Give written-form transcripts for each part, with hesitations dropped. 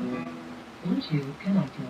Bluetooth connected.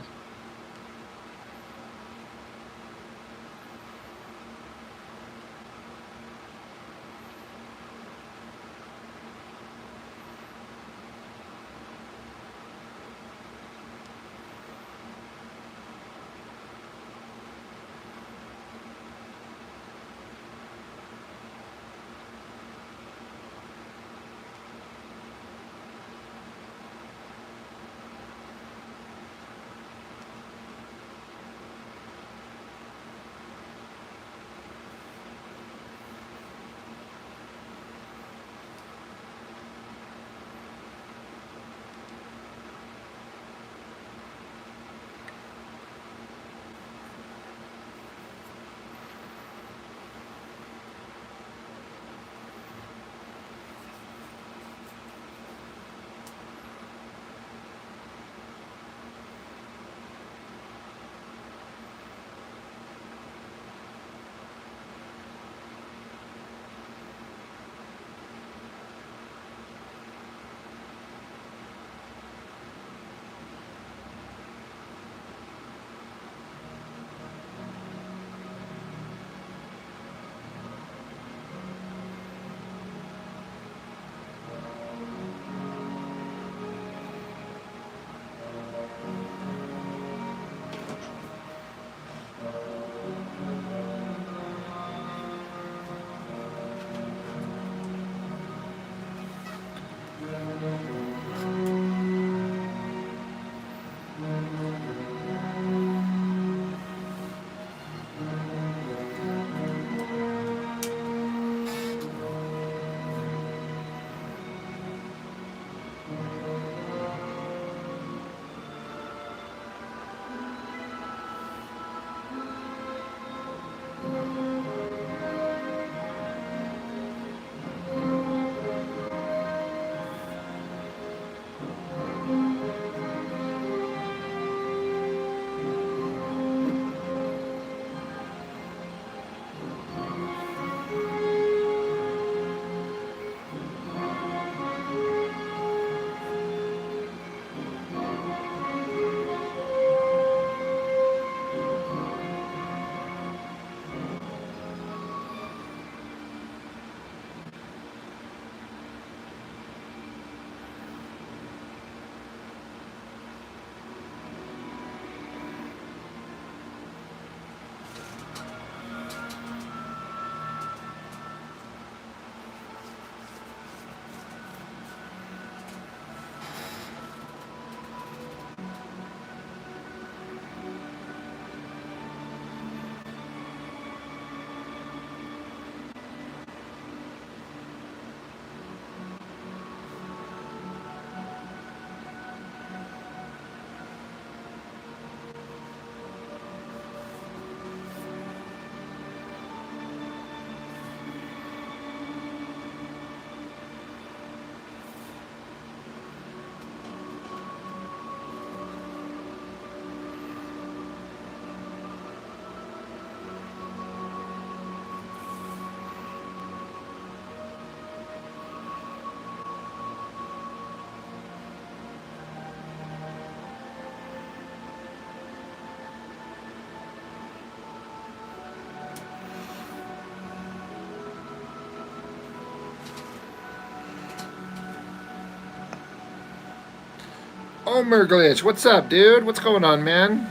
Omer Glitch, what's up, dude? What's going on, man?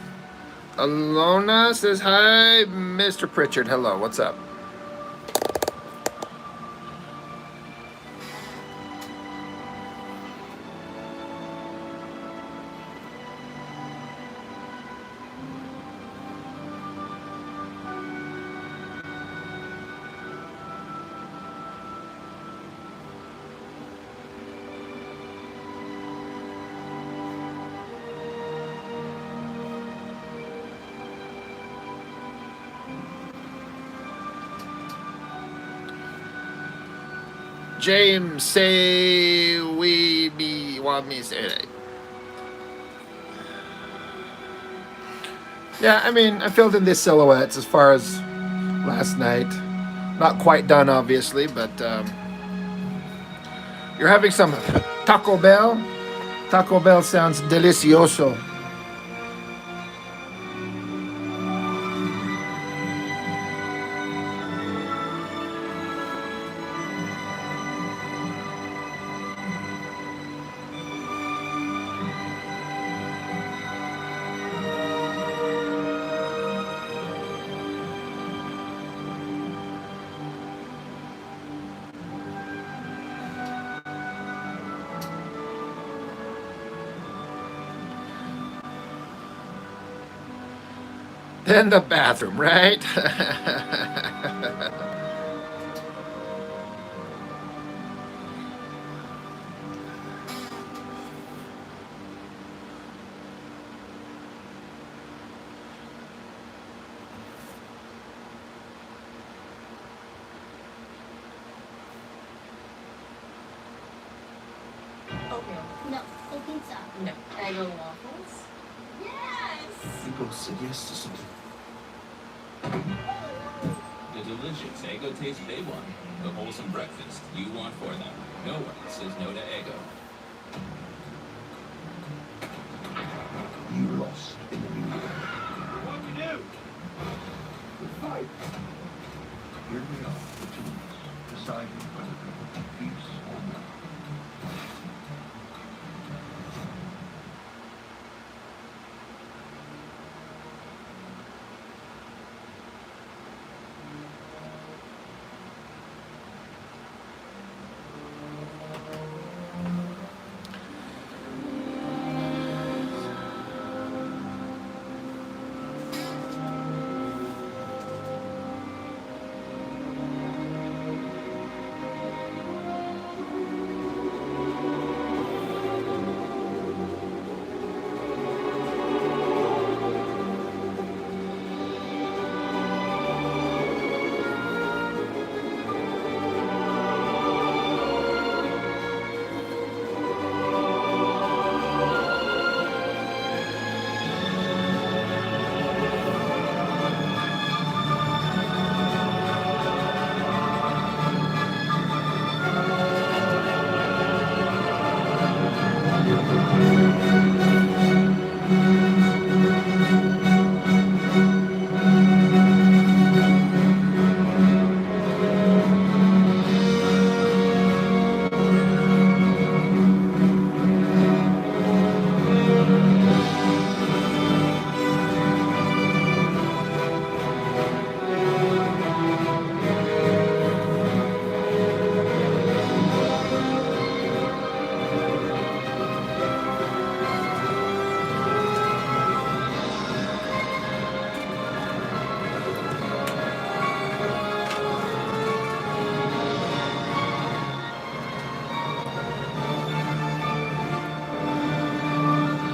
Alona says hi. Mr. Pritchard, hello. What's up? James, say we be want me say it. Yeah, I mean, I filled in these silhouettes as far as last night. Not quite done, obviously, but you're having some Taco Bell. Taco Bell sounds delicioso. Then the bathroom, right? Oatmeal. No, full pizza. No. Eggo waffles. Yes! You both said yes to something. The delicious Eggo taste they want. The wholesome breakfast you want for them. No one says no to Eggo. You lost in the new year. What'd you do? The fight. Here we are, the twos, deciding whether there will be peace or not.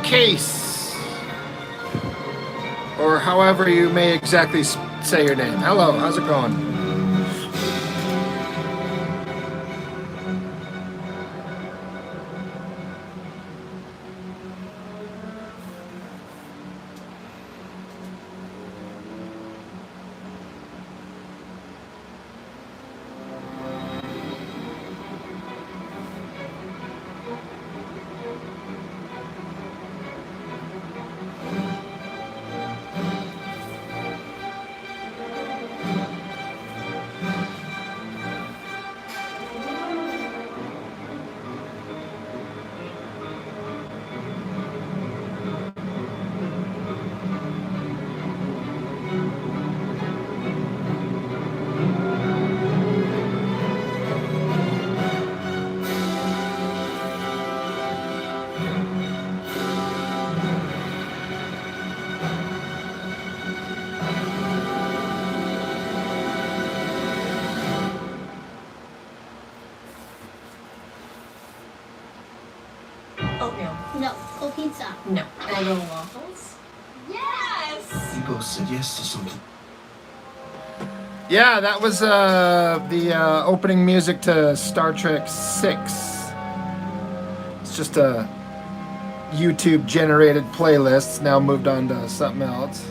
Case, or however you may exactly say your name. Hello, how's it going? Oatmeal. No, full pizza. No. Eggo waffles. Yes! You both said yes to something. Yeah, that was the opening music to Star Trek 6. It's just a YouTube generated playlist. Now moved on to something else.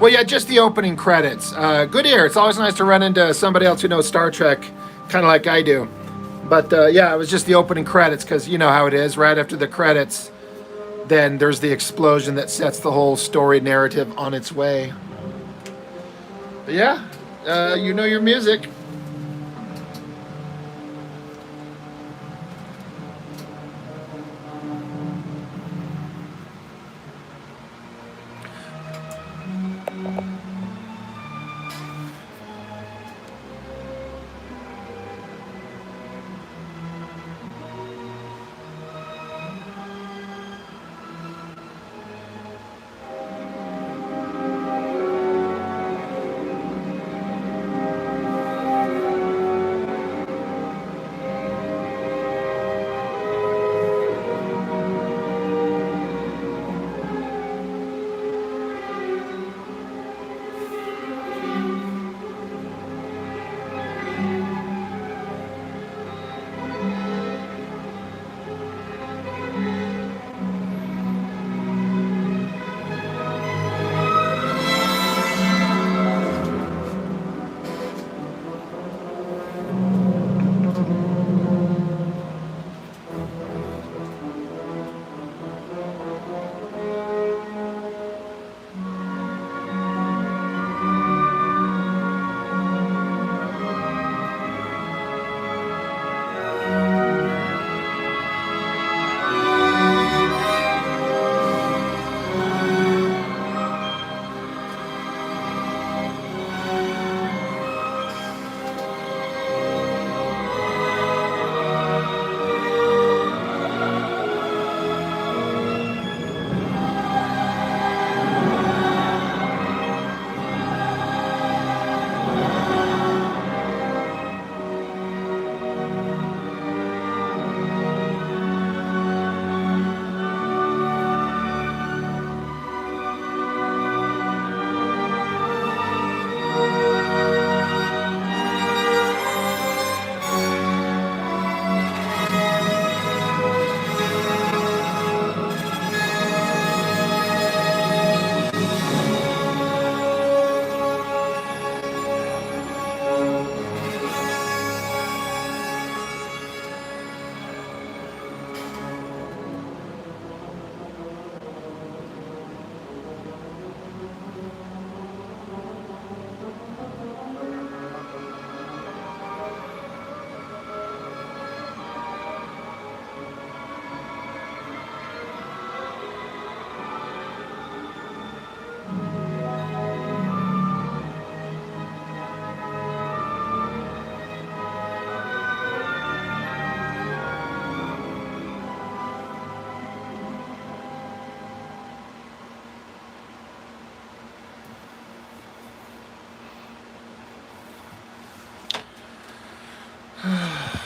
Well, yeah, just the opening credits. Good ear. It's always nice to run into somebody else who knows Star Trek, kind of like I do. But yeah, it was just the opening credits because you know how it is. Right after the credits, then there's the explosion that sets the whole story narrative on its way. But yeah, you know your music.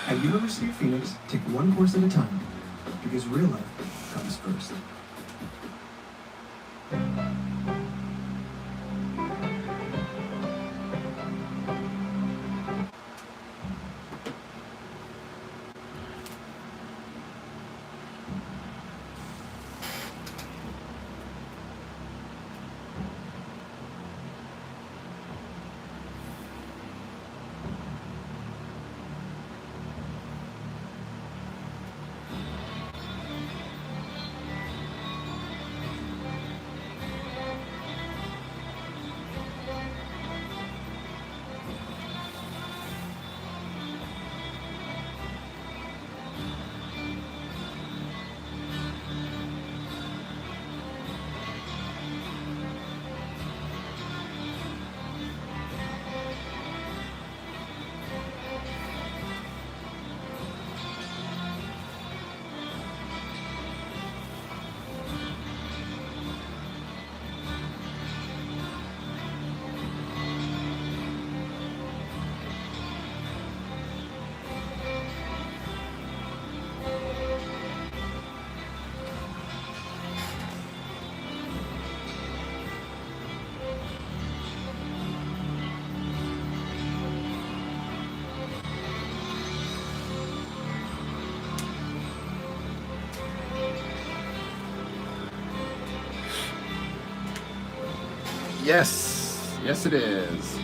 At University of Phoenix, take one course at a time, because real life comes first. Yes. Yes, it is.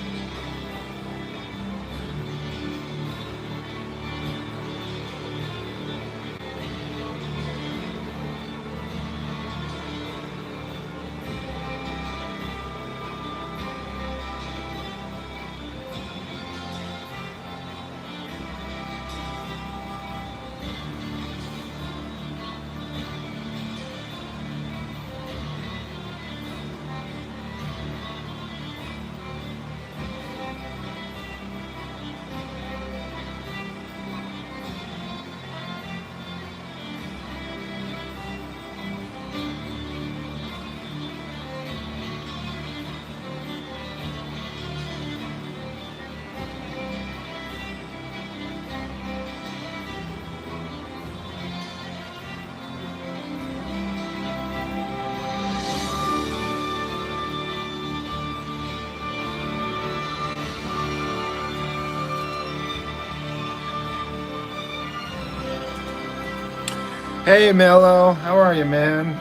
Hey, Mello. How are you, man?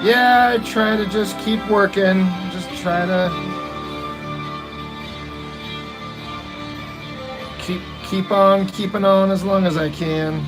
Yeah, I try to just keep working. Just try to keep on keeping on as long as I can.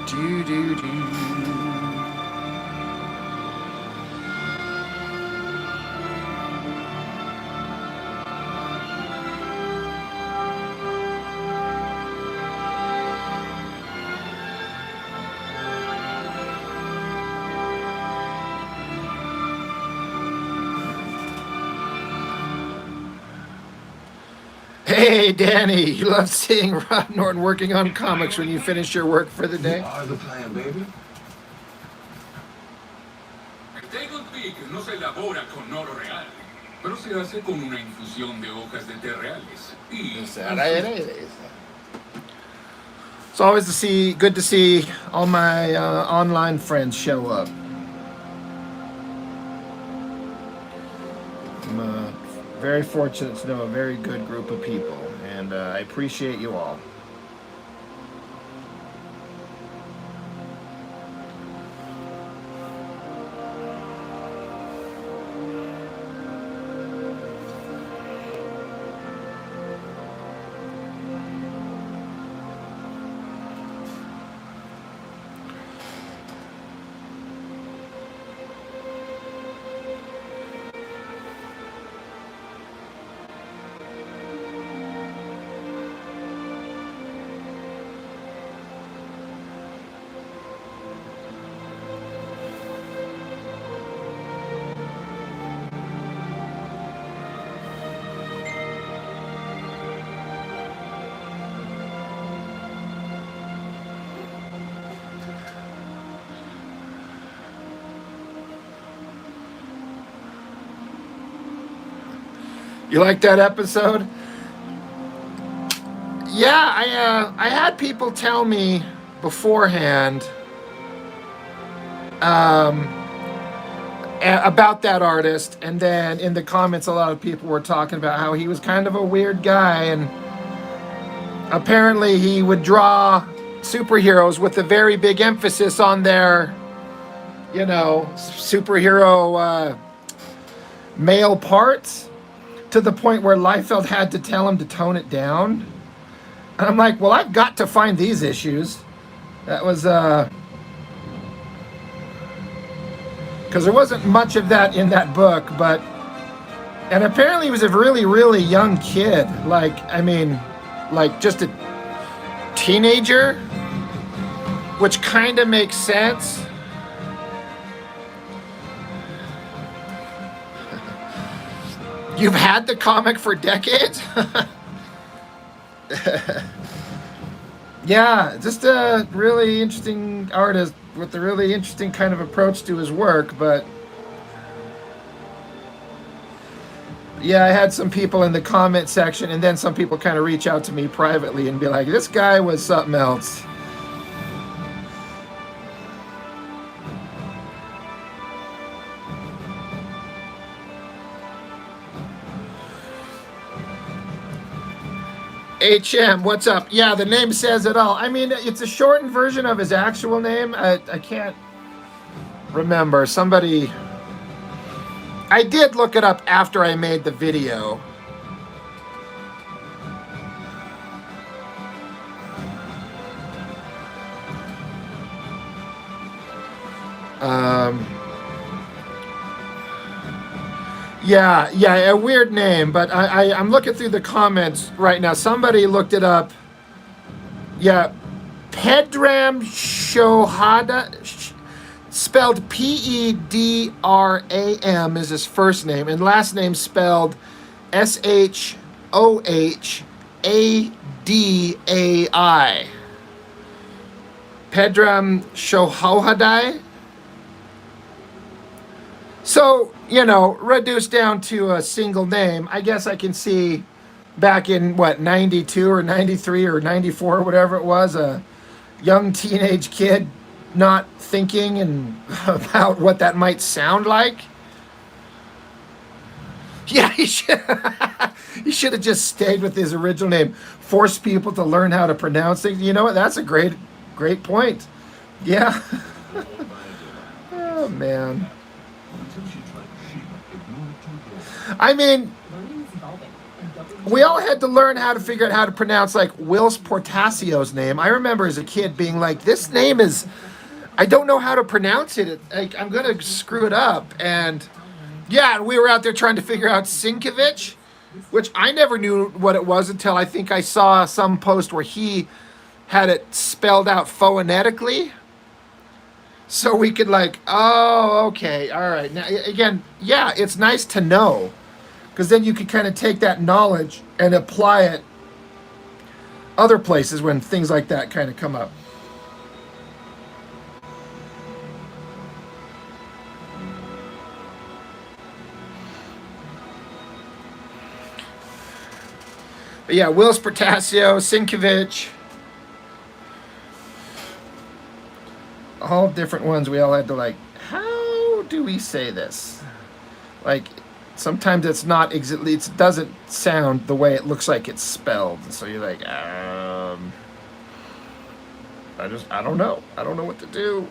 Do, do, do. Hey, Danny, you love seeing Rod Norton working on comics when you finish your work for the You day? are the plan, baby. Estoy contigo, no se elabora con oro real. pero se hace con una infusión de hojas de té reales y It's always good to see all my online friends show up. I'm very fortunate to know a very good group of people, and I appreciate you all. You like that episode? Yeah, I had people tell me beforehand about that artist, and then in the comments a lot of people were talking about how he was kind of a weird guy, and apparently he would draw superheroes with a very big emphasis on their, superhero male parts, to the point where Liefeld had to tell him to tone it down. And I'm like, well, I've got to find these issues. That was, because there wasn't much of that in that book, and apparently he was a really, really young kid. Like just a teenager, which kind of makes sense. You've had the comic for decades? Yeah, just a really interesting artist with a really interesting kind of approach to his work, but yeah, I had some people in the comment section, and then some people kind of reach out to me privately and be like, this guy was something else. HM, what's up? Yeah, the name says it all. I mean, it's a shortened version of his actual name. I can't remember. I did look it up after I made the video. Yeah, a weird name, but I'm looking through the comments right now. Somebody looked it up. Yeah, Pedram Shohada, spelled Pedram is his first name, and last name spelled Shohadai. Pedram Shohadai. So, reduced down to a single name, I guess I can see back in, 92 or 93 or 94 or whatever it was, a young teenage kid not thinking about what that might sound like. Yeah, he should have just stayed with his original name, forced people to learn how to pronounce things. You know what? That's a great point. Yeah. Oh, man. I mean, we all had to learn how to figure out how to pronounce, like, Whilce Portacio's name. I remember as a kid being like, this name is, I don't know how to pronounce it. I'm going to screw it up. And, yeah, we were out there trying to figure out Sienkiewicz, which I never knew what it was until I think I saw some post where he had it spelled out phonetically. So we could oh, okay, all right. Now, again, yeah, it's nice to know, because then you could kind of take that knowledge and apply it other places when things like that kind of come up. But yeah, Wills Protasio, Sinkovich. All different ones. We all had to like, how do we say this? Like, sometimes it's not exactly, it doesn't sound the way it looks like it's spelled. So you're like, I don't know. I don't know what to do.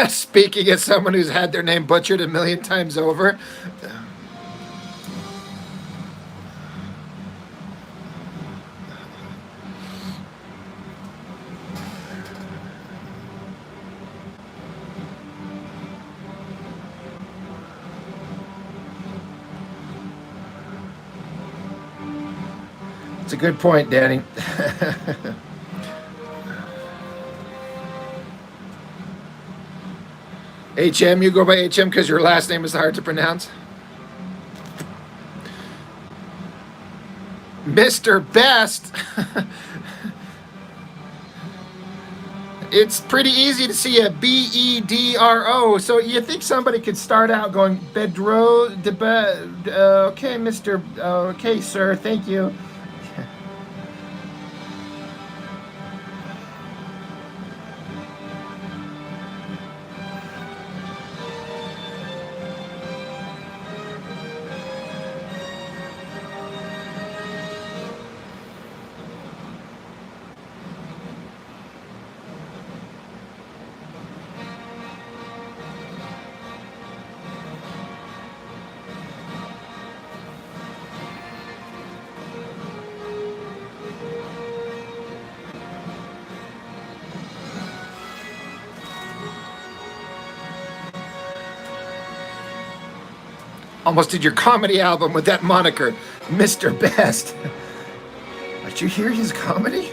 Speaking as someone who's had their name butchered a million times over. It's a good point, Danny. HM, you go by HM because your last name is hard to pronounce. Mr. Best. It's pretty easy to see a Bedro. So you think somebody could start out going Bedro, okay, Mr. Okay, sir, thank you. Almost did your comedy album with that moniker, Mr. Best. Did you hear his comedy?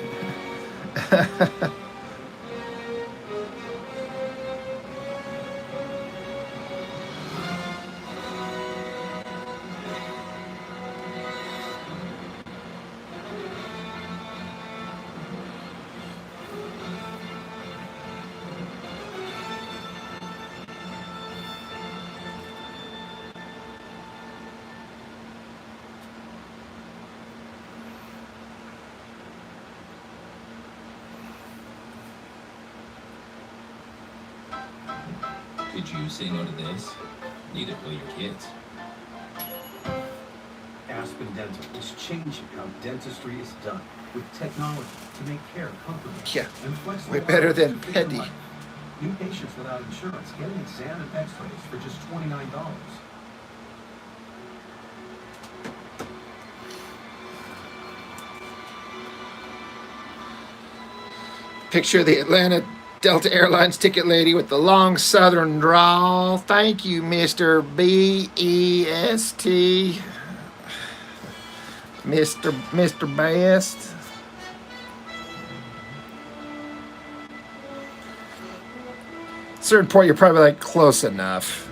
Could you say no to this? Need it for your kids. Aspen Dental is changing how dentistry is done with technology to make care comfortable Yeah, and flexible. way better than to fit Petty. your life. New patients without insurance get an exam and x-rays for just $29. Picture the Atlanta Delta Airlines ticket lady with the long southern drawl. Thank you, Mr. BEST. Mr. Best. Certain point, you're probably like close enough.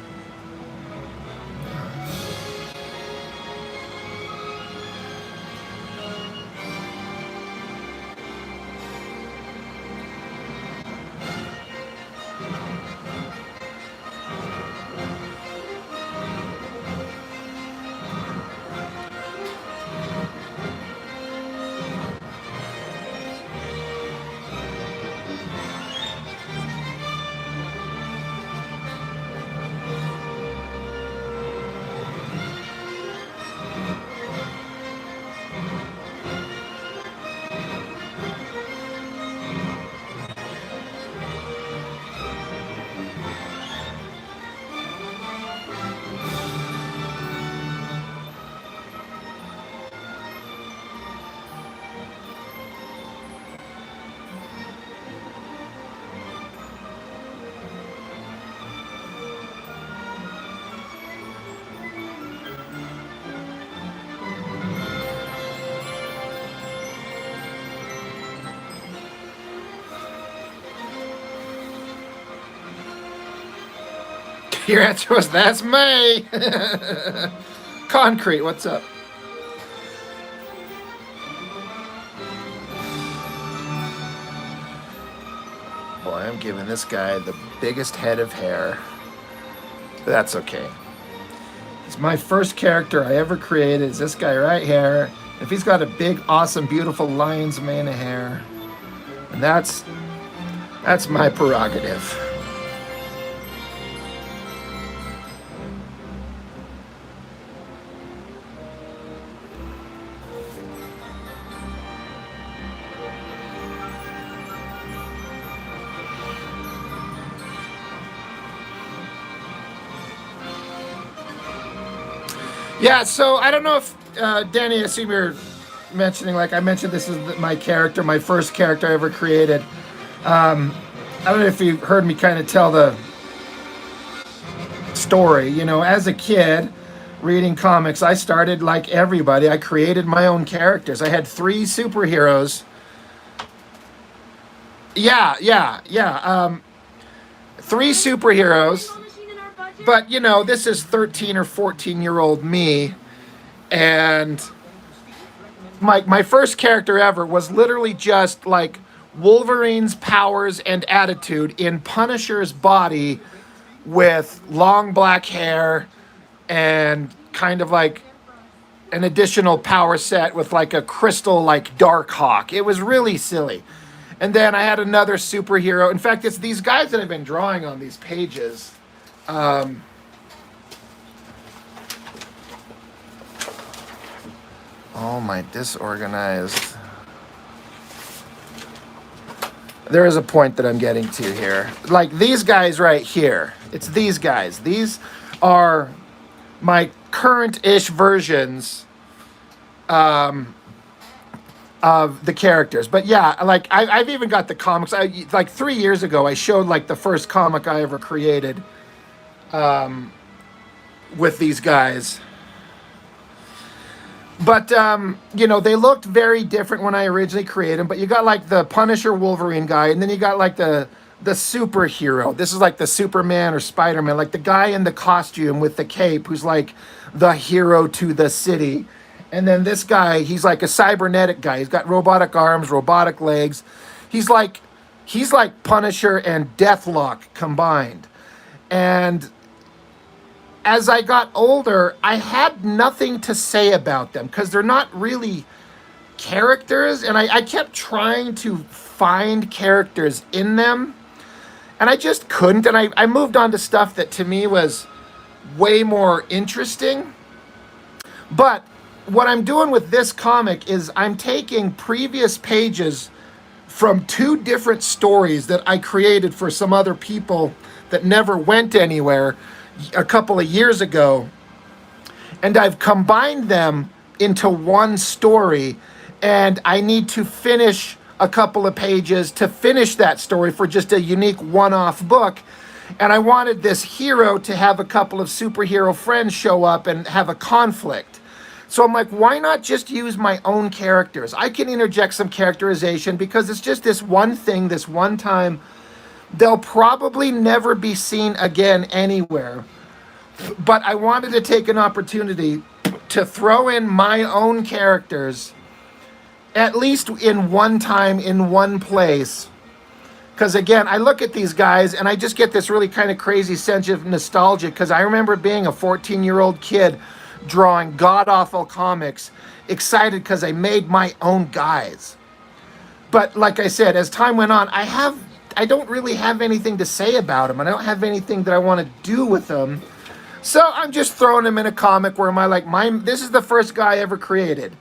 Your answer was, that's me. Concrete, what's up? Boy, I'm giving this guy the biggest head of hair. But that's okay. It's my first character I ever created. Is this guy right here. If he's got a big, awesome, beautiful lion's mane of hair, and that's my prerogative. Yeah, so I don't know if, Danny, I assume you're mentioning, like I mentioned, this is my character, my first character I ever created. I don't know if you've heard me kind of tell the story. You know, as a kid, reading comics, I started like everybody. I created my own characters. I had 3 superheroes. Yeah. 3 superheroes. But, you know, this is 13 or 14-year-old me. And my first character ever was literally just like Wolverine's powers and attitude in Punisher's body with long black hair and kind of like an additional power set with like a crystal like Darkhawk. It was really silly. And then I had another superhero. In fact, it's these guys that I've been drawing on these pages. Oh my, disorganized. There is a point that I'm getting to here. Like these guys right here. It's these guys. These are my current-ish versions of the characters. But yeah, like I've even got the comics. Like 3 years ago, I showed like the first comic I ever created with these guys. But, you know, they looked very different when I originally created them. But you got like the Punisher Wolverine guy, and then you got like the superhero. This is like the Superman or Spider-Man, like the guy in the costume with the cape who's like the hero to the city. And then this guy, he's like a cybernetic guy. He's got robotic arms, robotic legs. He's like Punisher and Deathlock combined. And as I got older, I had nothing to say about them because they're not really characters. And I kept trying to find characters in them. And I just couldn't. And I moved on to stuff that to me was way more interesting. But what I'm doing with this comic is I'm taking previous pages from 2 different stories that I created for some other people that never went anywhere a couple of years ago, and I've combined them into one story, and I need to finish a couple of pages to finish that story for just a unique one-off book. And I wanted this hero to have a couple of superhero friends show up and have a conflict. So I'm like, why not just use my own characters? I can interject some characterization because it's just this one thing, this one time. They'll probably never be seen again anywhere. But I wanted to take an opportunity to throw in my own characters, at least in one time, in one place. Because again, I look at these guys and I just get this really kind of crazy sense of nostalgia because I remember being a 14-year-old kid drawing god-awful comics, excited because I made my own guys. But like I said, as time went on, I don't really have anything to say about them. I don't have anything that I want to do with them. So I'm just throwing them in a comic where this is the first guy I ever created.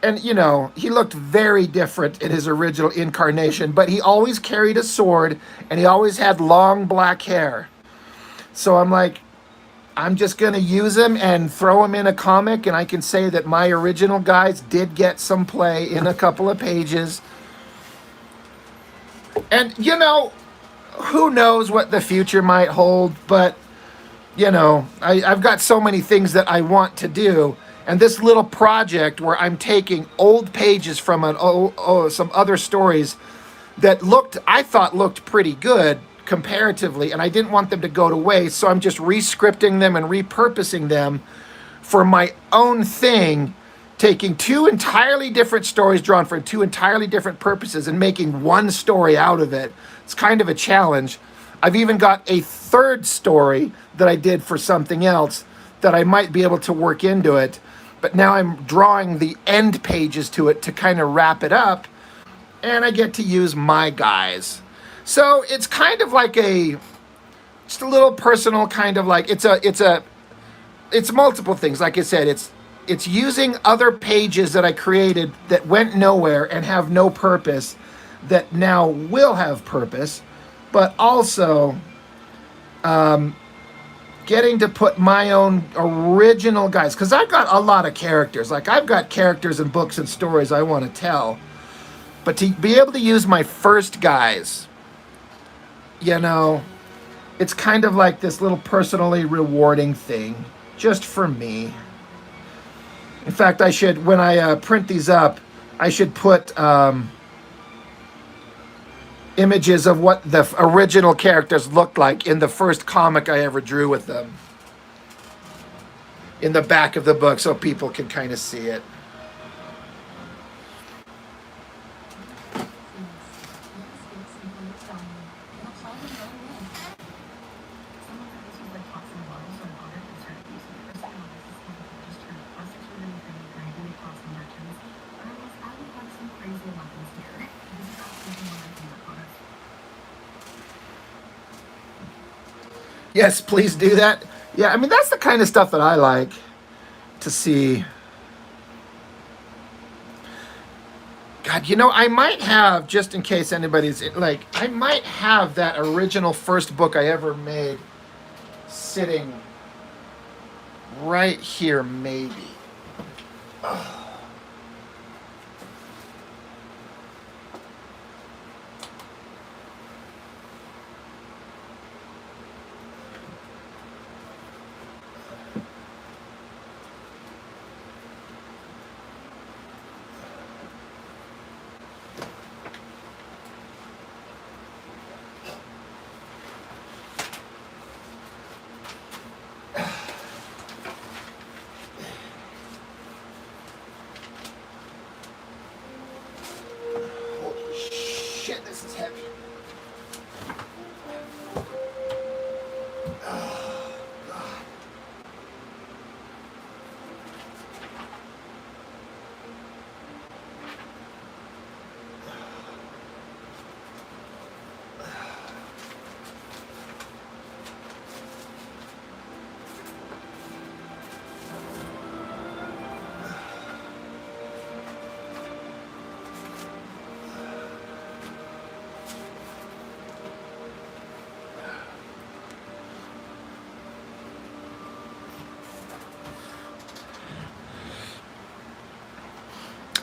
And, you know, he looked very different in his original incarnation, but he always carried a sword and he always had long black hair. So I'm like, I'm just going to use him and throw him in a comic, and I can say that my original guys did get some play in a couple of pages. And, you know, who knows what the future might hold, but, you know, I've got so many things that I want to do. And this little project where I'm taking old pages from some other stories that I thought looked pretty good comparatively, and I didn't want them to go to waste, so I'm just re-scripting them and repurposing them for my own thing, taking 2 entirely different stories drawn for 2 entirely different purposes and making one story out of it. It's kind of a challenge. I've even got a third story that I did for something else that I might be able to work into it. But now I'm drawing the end pages to it to kind of wrap it up, and I get to use my guys. So it's kind of like just a little personal kind of like, it's multiple things. Like I said, it's using other pages that I created that went nowhere and have no purpose that now will have purpose, but also getting to put my own original guys, because I've got a lot of characters. Like, I've got characters and books and stories I want to tell, but to be able to use my first guys, you know, it's kind of like this little personally rewarding thing just for me. In fact, I should, when I print these up, I should put images of what the original characters looked like in the first comic I ever drew with them in the back of the book, so people can kind of see it. Yes, please do that. Yeah, I mean, that's the kind of stuff that I like to see. God, you know, I might have, just in case anybody's like, I might have that original first book I ever made sitting right here, maybe. Ugh.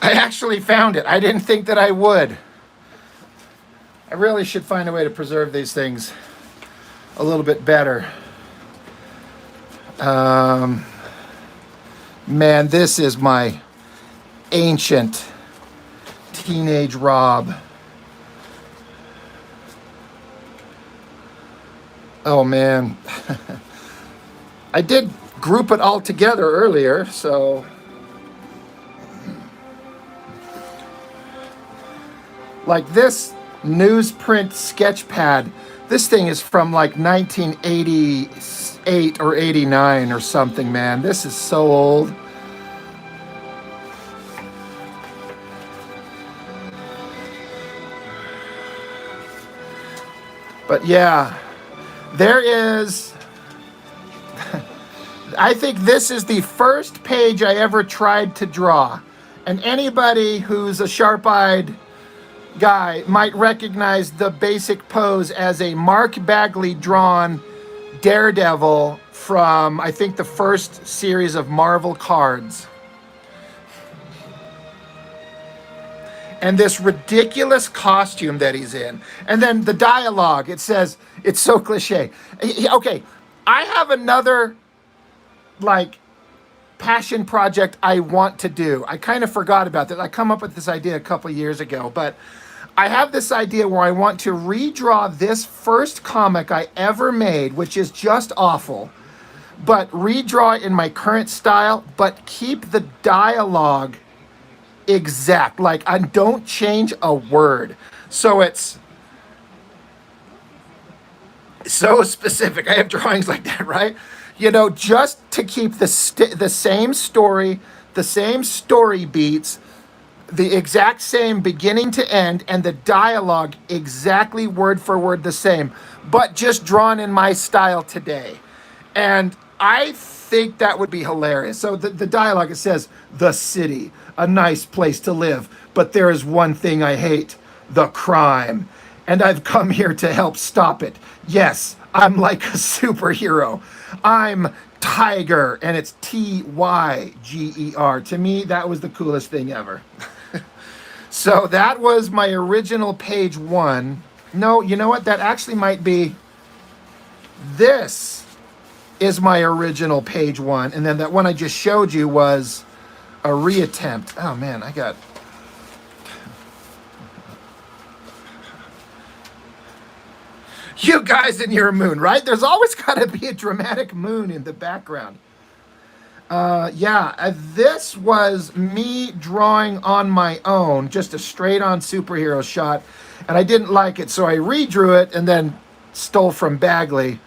I actually found it. I didn't think that I would. I really should find a way to preserve these things a little bit better. Man, this is my ancient teenage Rob. Oh man. I did group it all together earlier, so like this newsprint sketch pad, this thing is from like 1988 or 89 or something, man. This is so old. But yeah, there is, I think this is the first page I ever tried to draw. And anybody who's a sharp-eyed guy might recognize the basic pose as a Mark Bagley drawn Daredevil from, I think, the first series of Marvel cards. And this ridiculous costume that he's in. And then the dialogue, it says, it's so cliche. Okay, I have another, like, passion project I want to do. I kind of forgot about that. I come up with this idea a couple years ago, but I have this idea where I want to redraw this first comic I ever made, which is just awful, but redraw it in my current style, but keep the dialogue exact. Like, I don't change a word. So it's, So specific. I have drawings like that, right? You know, just to keep the same story, the same story beats, the exact same beginning to end, and the dialogue exactly word for word the same, but just drawn in my style today. And I think that would be hilarious. So the dialogue, it says, "The city, a nice place to live, but there is one thing I hate, the crime. And I've come here to help stop it. Yes, I'm like a superhero. I'm Tiger," and it's Tyger. To me, that was the coolest thing ever. So that was my original page 1. No, you know what? That actually might be. This is my original page 1, and then that one I just showed you was a reattempt. Oh man, I got. You guys and your moon, right? There's always got to be a dramatic moon in the background. This was me drawing on my own, just a straight-on superhero shot, and I didn't like it, so I redrew it and then stole from Bagley.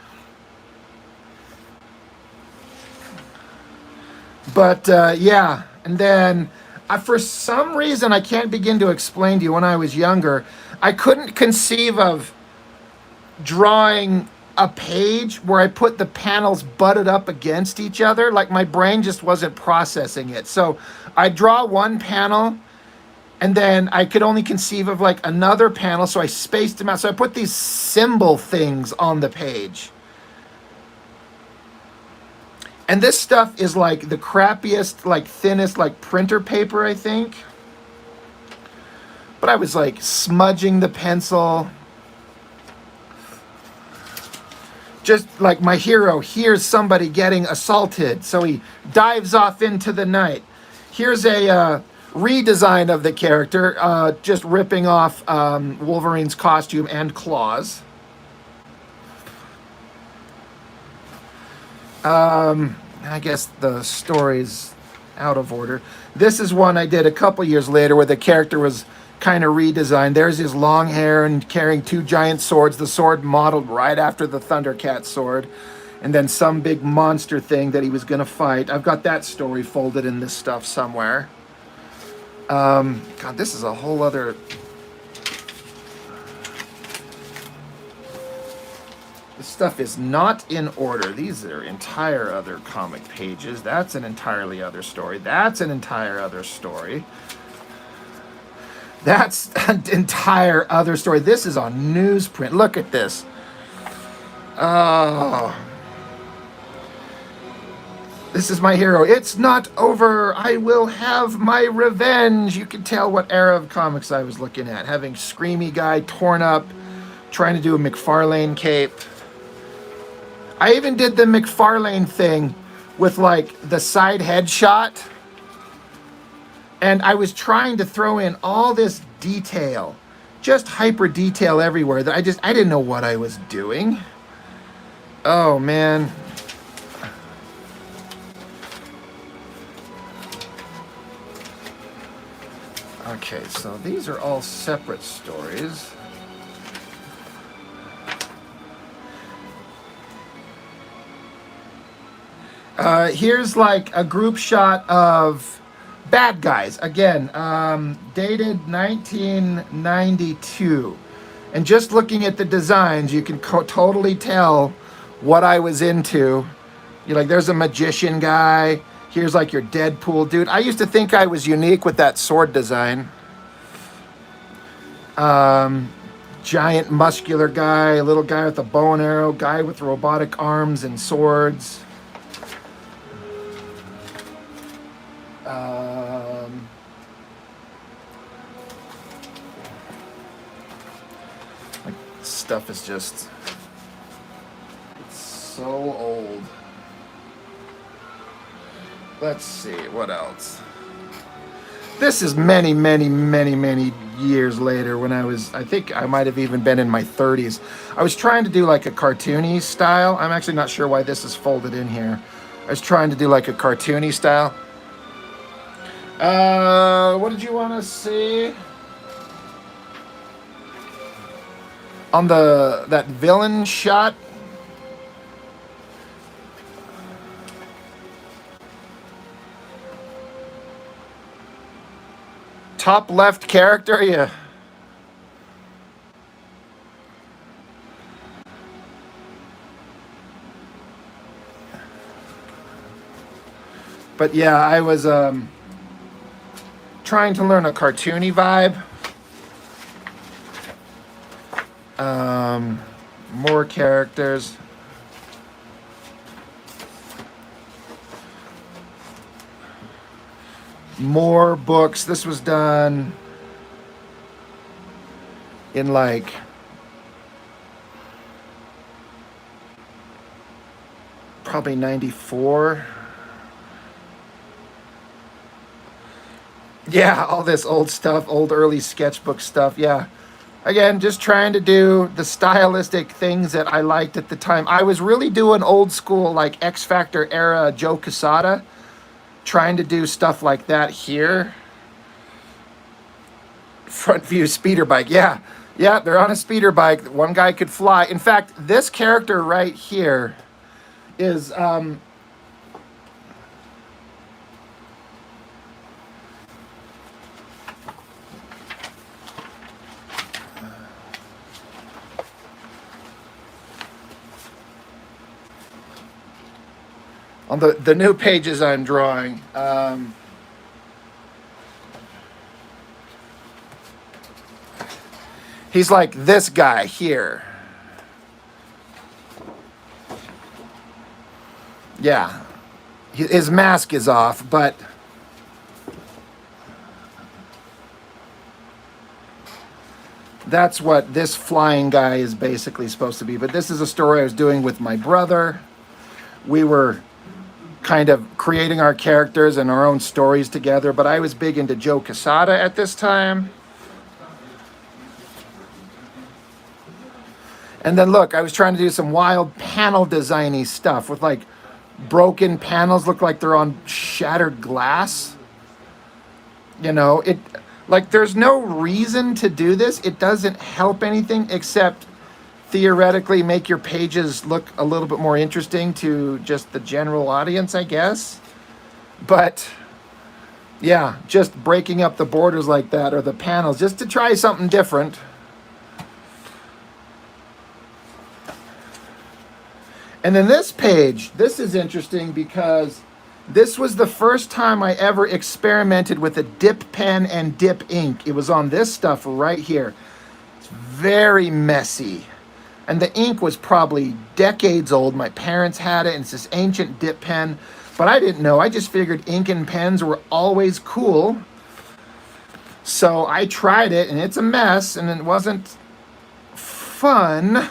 But and then for some reason I can't begin to explain to you, when I was younger, I couldn't conceive of drawing a page where I put the panels butted up against each other. Like, my brain just wasn't processing it. So I draw one panel, and then I could only conceive of like another panel, so I spaced them out. So I put these symbol things on the page. And this stuff is like the crappiest, like thinnest, like printer paper, I think. But I was like smudging the pencil. Just like my hero hears somebody getting assaulted, so he dives off into the night. Here's a redesign of the character, just ripping off Wolverine's costume and claws. I guess the story's out of order. This is one I did a couple years later where the character was kind of redesigned. There's his long hair and carrying 2 giant swords, the sword modeled right after the Thundercat sword, and then some big monster thing that he was going to fight. I've got that story folded in this stuff somewhere. God, this is a whole other... This stuff is not in order. These are entire other comic pages. That's an entirely other story. That's an entire other story. That's an entire other story. This is on newsprint. Look at this. Oh. This is my hero. It's not over. I will have my revenge. You can tell what era of comics I was looking at. Having Screamy Guy torn up, trying to do a McFarlane cape. I even did the McFarlane thing with like the side headshot. And I was trying to throw in all this detail, just hyper detail everywhere that I didn't know what I was doing. Oh man. Okay, so these are all separate stories. Here's like a group shot of bad guys, again, dated 1992. And just looking at the designs, you can totally tell what I was into. You're like, there's a magician guy. Here's like your Deadpool dude. I used to think I was unique with that sword design. Giant muscular guy, a little guy with a bow and arrow, guy with robotic arms and swords. Like, stuff is just, it's so old. Let's see, what else? This is many, many, many, many years later when I think I might have even been in my 30s. I was trying to do like a cartoony style. I'm actually not sure why this is folded in here. I was trying to do like a cartoony style. What did you want to see? On that villain shot Top left character, yeah. But yeah, I was trying to learn a cartoony vibe. More characters. More books. This was done in like probably 94. Yeah, all this old stuff, old early sketchbook stuff. Yeah. Again, just trying to do the stylistic things that I liked at the time. I was really doing old school, like X Factor era Joe Quesada, trying to do stuff like that here. Front view speeder bike. Yeah, yeah, they're on a speeder bike. One guy could fly. In fact, this character right here is on the new pages I'm drawing. He's like this guy here. Yeah, his mask is off, but that's what this flying guy is basically supposed to be. But this is a story I was doing with my brother. We were kind of creating our characters and our own stories together, but I was big into Joe Quesada at this time. And then look, I was trying to do some wild panel designy stuff with like broken panels, look like they're on shattered glass. You know, it like there's no reason to do this. It doesn't help anything except theoretically make your pages look a little bit more interesting to just the general audience, I guess. But yeah, just breaking up the borders like that or the panels just to try something different. And then this page, this is interesting because this was the first time I ever experimented with a dip pen and dip ink. It was on this stuff right here. It's very messy. And the ink was probably decades old. My parents had it, and it's this ancient dip pen. But I didn't know. I just figured ink and pens were always cool. So I tried it, and it's a mess, and it wasn't fun.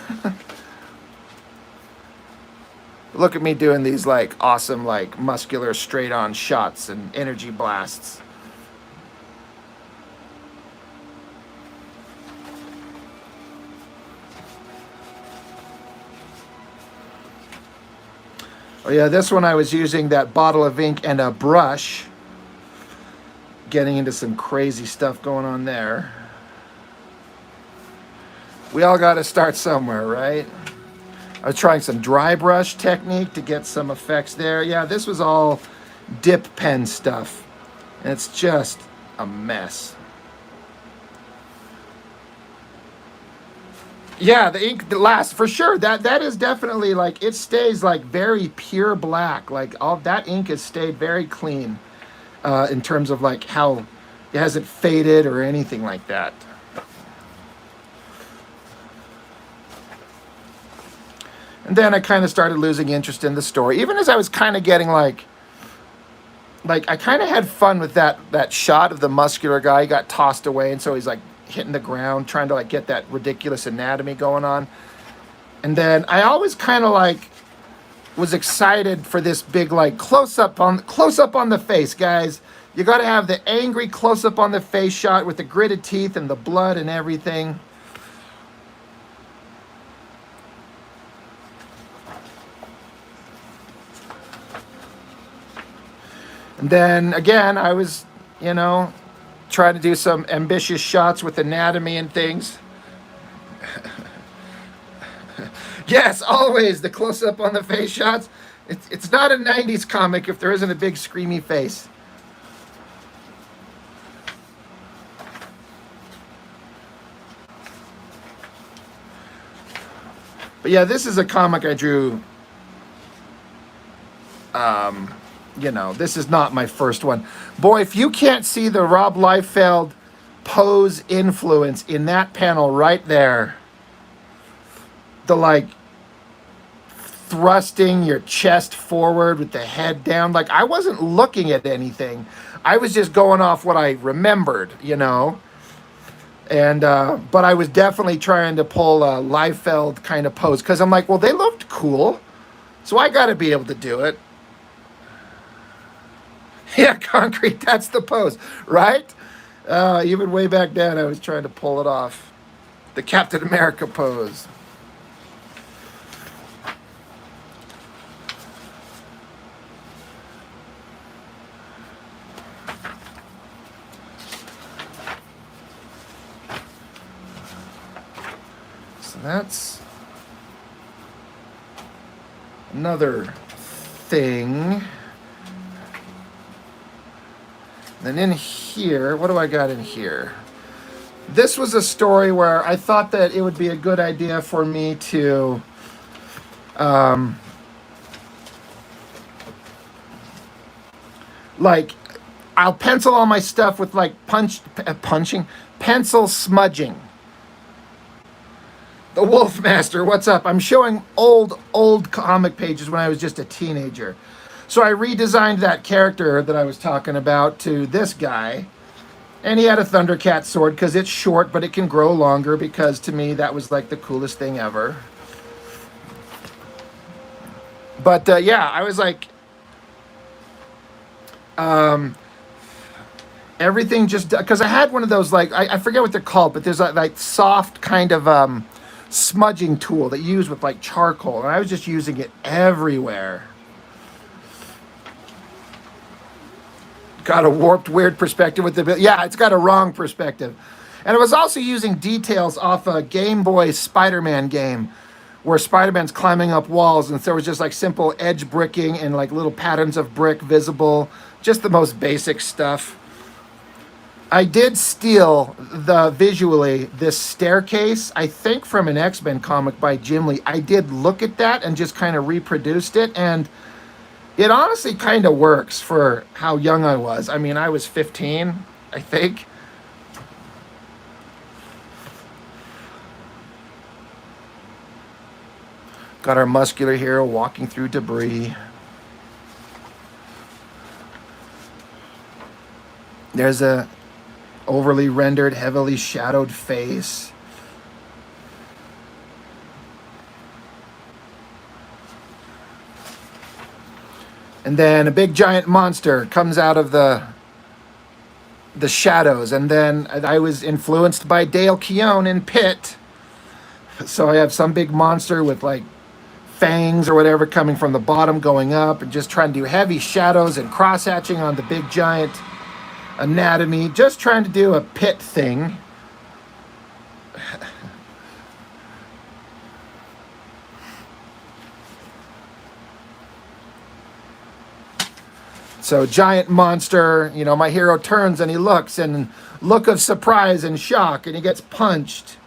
Look at me doing these like awesome, like muscular straight on shots and energy blasts. Oh yeah, this one I was using that bottle of ink and a brush. Getting into some crazy stuff going on there. We all got to start somewhere, right? I was trying some dry brush technique to get some effects there. Yeah, this was all dip pen stuff. And it's just a mess. Yeah, the ink lasts for sure. That is definitely like, it stays like very pure black. Like all that ink has stayed very clean in terms of like how it hasn't faded or anything like that. And then I kind of started losing interest in the story, even as I was kind of getting like I kind of had fun with that shot of the muscular guy. He got tossed away, and so he's like hitting the ground, trying to like get that ridiculous anatomy going on. And then I always kind of like was excited for this big like close up on the face, guys. You got to have the angry close up on the face shot with the gritted teeth and the blood and everything. And then again, I was, trying to do some ambitious shots with anatomy and things. Yes, always the close-up on the face shots. It's not a 90s comic if there isn't a big screamy face. But yeah, this is a comic I drew. You know, this is not my first one. Boy, if you can't see the Rob Liefeld pose influence in that panel right there, the like thrusting your chest forward with the head down, like I wasn't looking at anything. I was just going off what I remembered, you know. And but I was definitely trying to pull a Liefeld kind of pose because I'm like, well, they looked cool, so I got to be able to do it. Yeah, concrete, that's the pose, right? Even way back then, I was trying to pull it off. The Captain America pose. So that's another thing. Then in here, what do I got in here? This was a story where I thought that it would be a good idea for me to like, I'll pencil all my stuff with like pencil smudging. The Wolfmaster, what's up? I'm showing old comic pages when I was just a teenager. So I redesigned that character that I was talking about to this guy. And he had a Thundercat sword because it's short, but it can grow longer because to me that was like the coolest thing ever. But yeah, I was like, everything just, because I had one of those, like, I forget what they're called, but there's like soft kind of smudging tool that you use with like charcoal. And I was just using it everywhere. Got a warped, weird perspective with the... Yeah, it's got a wrong perspective. And I was also using details off a Game Boy Spider-Man game where Spider-Man's climbing up walls, and there was just like simple edge bricking and like little patterns of brick visible. Just the most basic stuff. I did steal visually this staircase, I think from an X-Men comic by Jim Lee. I did look at that and just kind of reproduced it, and it honestly kind of works for how young I was. I mean, I was 15, I think. Got our muscular hero walking through debris. There's a overly rendered, heavily shadowed face. And then a big giant monster comes out of the shadows. And then I was influenced by Dale Keown in Pit. So I have some big monster with like fangs or whatever coming from the bottom going up, and just trying to do heavy shadows and cross-hatching on the big giant anatomy. Just trying to do a Pit thing. So giant monster, you know, my hero turns and he looks, and look of surprise and shock, and he gets punched.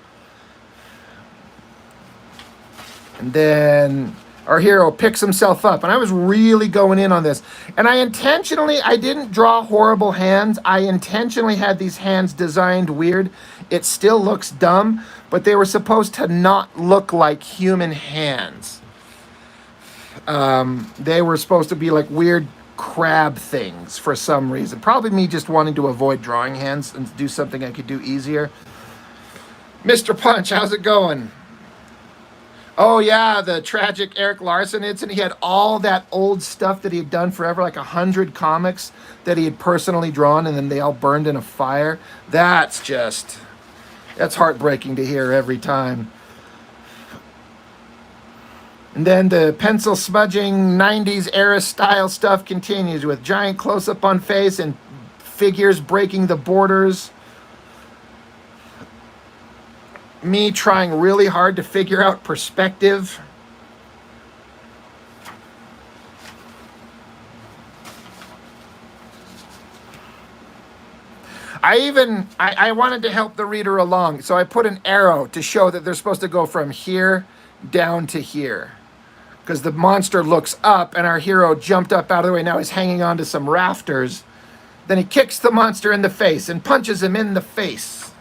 And then our hero picks himself up, and I was really going in on this. And I didn't draw horrible hands. I intentionally had these hands designed weird. It still looks dumb, but they were supposed to not look like human hands. They were supposed to be like weird crab things for some reason. Probably me just wanting to avoid drawing hands and do something I could do easier. Mr. Punch, how's it going? Oh yeah, the tragic Eric Larson incident. He had all that old stuff that he had done forever, like 100 comics that he had personally drawn, and then they all burned in a fire. That's heartbreaking to hear every time. And then the pencil smudging 90s era style stuff continues with giant close-up on face and figures breaking the borders. Me trying really hard to figure out perspective. I wanted to help the reader along, so I put an arrow to show that they're supposed to go from here down to here. Because the monster looks up and our hero jumped up out of the way. Now he's hanging onto some rafters. Then he kicks the monster in the face and punches him in the face.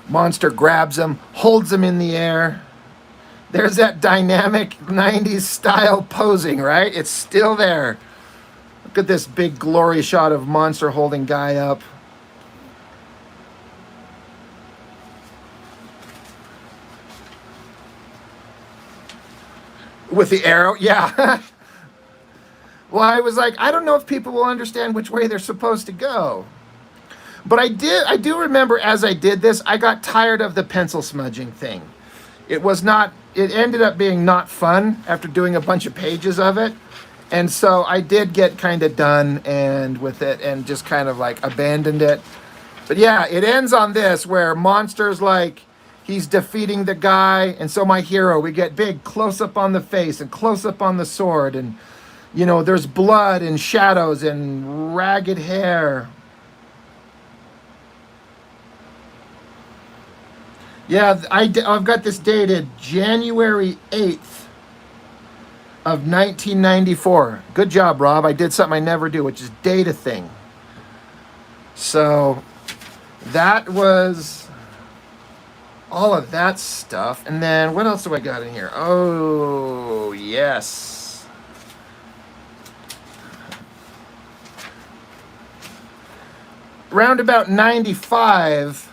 Monster grabs him, holds him in the air. There's that dynamic 90s style posing, right? It's still there. Look at this big glory shot of monster holding guy up. With the arrow, yeah. Well, I was like, I don't know if people will understand which way they're supposed to go. But I do remember as I did this, I got tired of the pencil smudging thing. It ended up being not fun after doing a bunch of pages of it. And so I did get kind of done and with it and just kind of like abandoned it. But yeah, it ends on this where monster's like, he's defeating the guy. And so my hero, we get big close up on the face and close up on the sword. And, you know, there's blood and shadows and ragged hair. Yeah, I've got this dated January 8th of 1994. Good job, Rob. I did something I never do, which is date a thing. So that was all of that stuff. And then what else do I got in here? Oh, yes. Round about 95,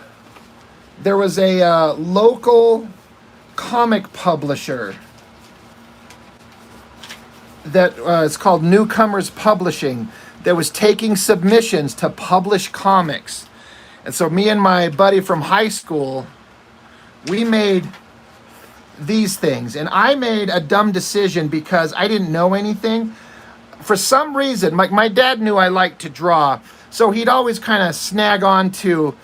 there was a local comic publisher that is called Newcomers Publishing that was taking submissions to publish comics. And so me and my buddy from high school, we made these things. And I made a dumb decision because I didn't know anything. For some reason, my dad knew I liked to draw, so he'd always kind of snag on to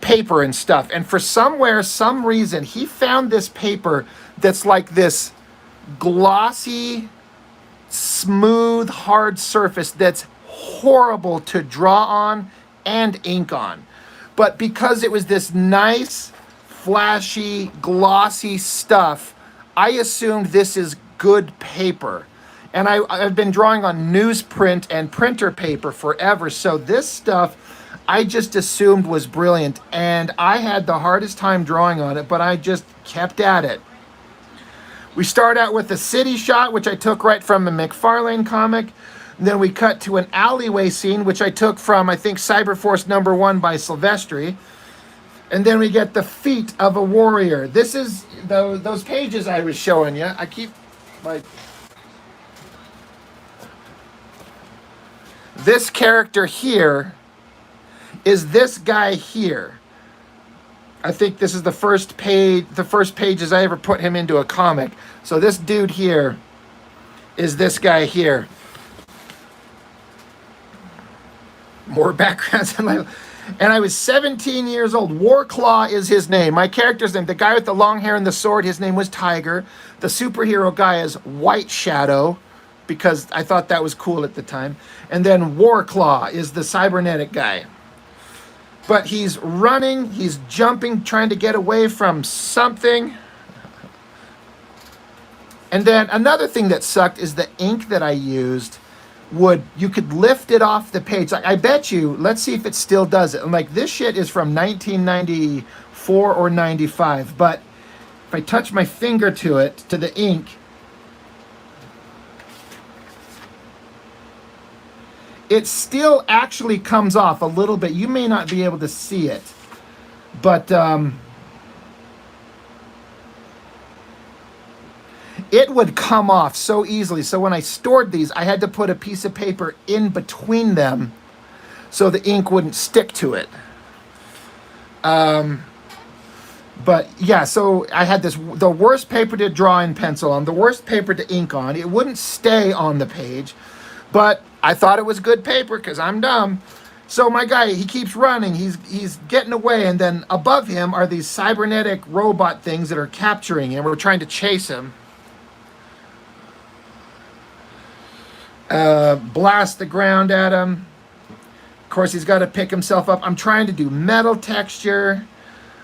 paper and stuff. And for some reason, he found this paper that's like this glossy, smooth, hard surface that's horrible to draw on and ink on. But because it was this nice, flashy, glossy stuff, I assumed this is good paper. And I've been drawing on newsprint and printer paper forever, so this stuff I just assumed was brilliant, and I had the hardest time drawing on it, but I just kept at it. We start out with a city shot, which I took right from a McFarlane comic. And then we cut to an alleyway scene, which I took from, I think, Cyberforce #1 by Silvestri. And then we get the feet of a warrior. This is those pages I was showing you. I keep like... This character here is this guy here. I think this is the first pages I ever put him into a comic. So this dude here is this guy here. More backgrounds in my... And I was 17 years old. Warclaw is his name. My character's name, the guy with the long hair and the sword, his name was Tiger. The superhero guy is White Shadow, because I thought that was cool at the time. And then Warclaw is the cybernetic guy. But he's running, he's jumping, trying to get away from something. And then another thing that sucked is the ink that I used you could lift it off the page. I bet you, let's see if it still does it. I'm like, this shit is from 1994 or 95. But if I touch my finger to it, to the ink, it still actually comes off a little bit. You may not be able to see it, but it would come off so easily. So when I stored these, I had to put a piece of paper in between them so the ink wouldn't stick to it. But yeah, so I had the worst paper to draw in pencil on, the worst paper to ink on. It wouldn't stay on the page, but I thought it was good paper because I'm dumb. So my guy, he keeps running. He's getting away, and then above him are these cybernetic robot things that are capturing him. We're trying to chase him. Blast the ground at him. course, he's got to pick himself up. I'm trying to do metal texture.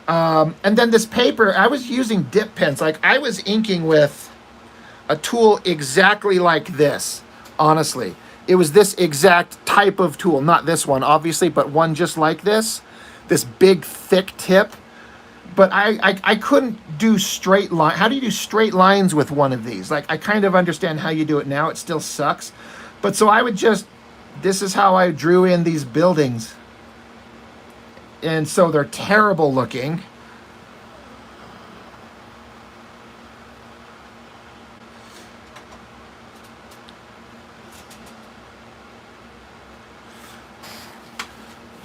And then this paper, I was using dip pens. Like, I was inking with a tool exactly like this, honestly. It was this exact type of tool. Not this one, obviously, but one just like this. This big, thick tip. But I couldn't do straight line. How do you do straight lines with one of these? Like, I kind of understand how you do it now. It still sucks. But so I would just, this is how I drew in these buildings. And so they're terrible looking.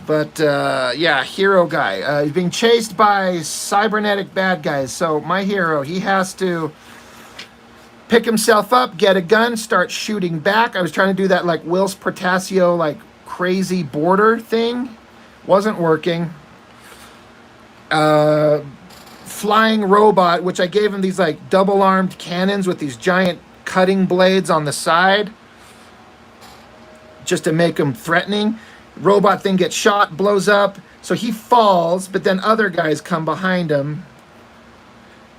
But, yeah, hero guy. He's being chased by cybernetic bad guys. So my hero, he has to pick himself up, get a gun, start shooting back. I was trying to do that, like, Whilce Portacio, like, crazy border thing. Wasn't working. Flying robot, which I gave him these, like, double-armed cannons with these giant cutting blades on the side. Just to make him threatening. Robot thing gets shot, blows up, so he falls, but then other guys come behind him.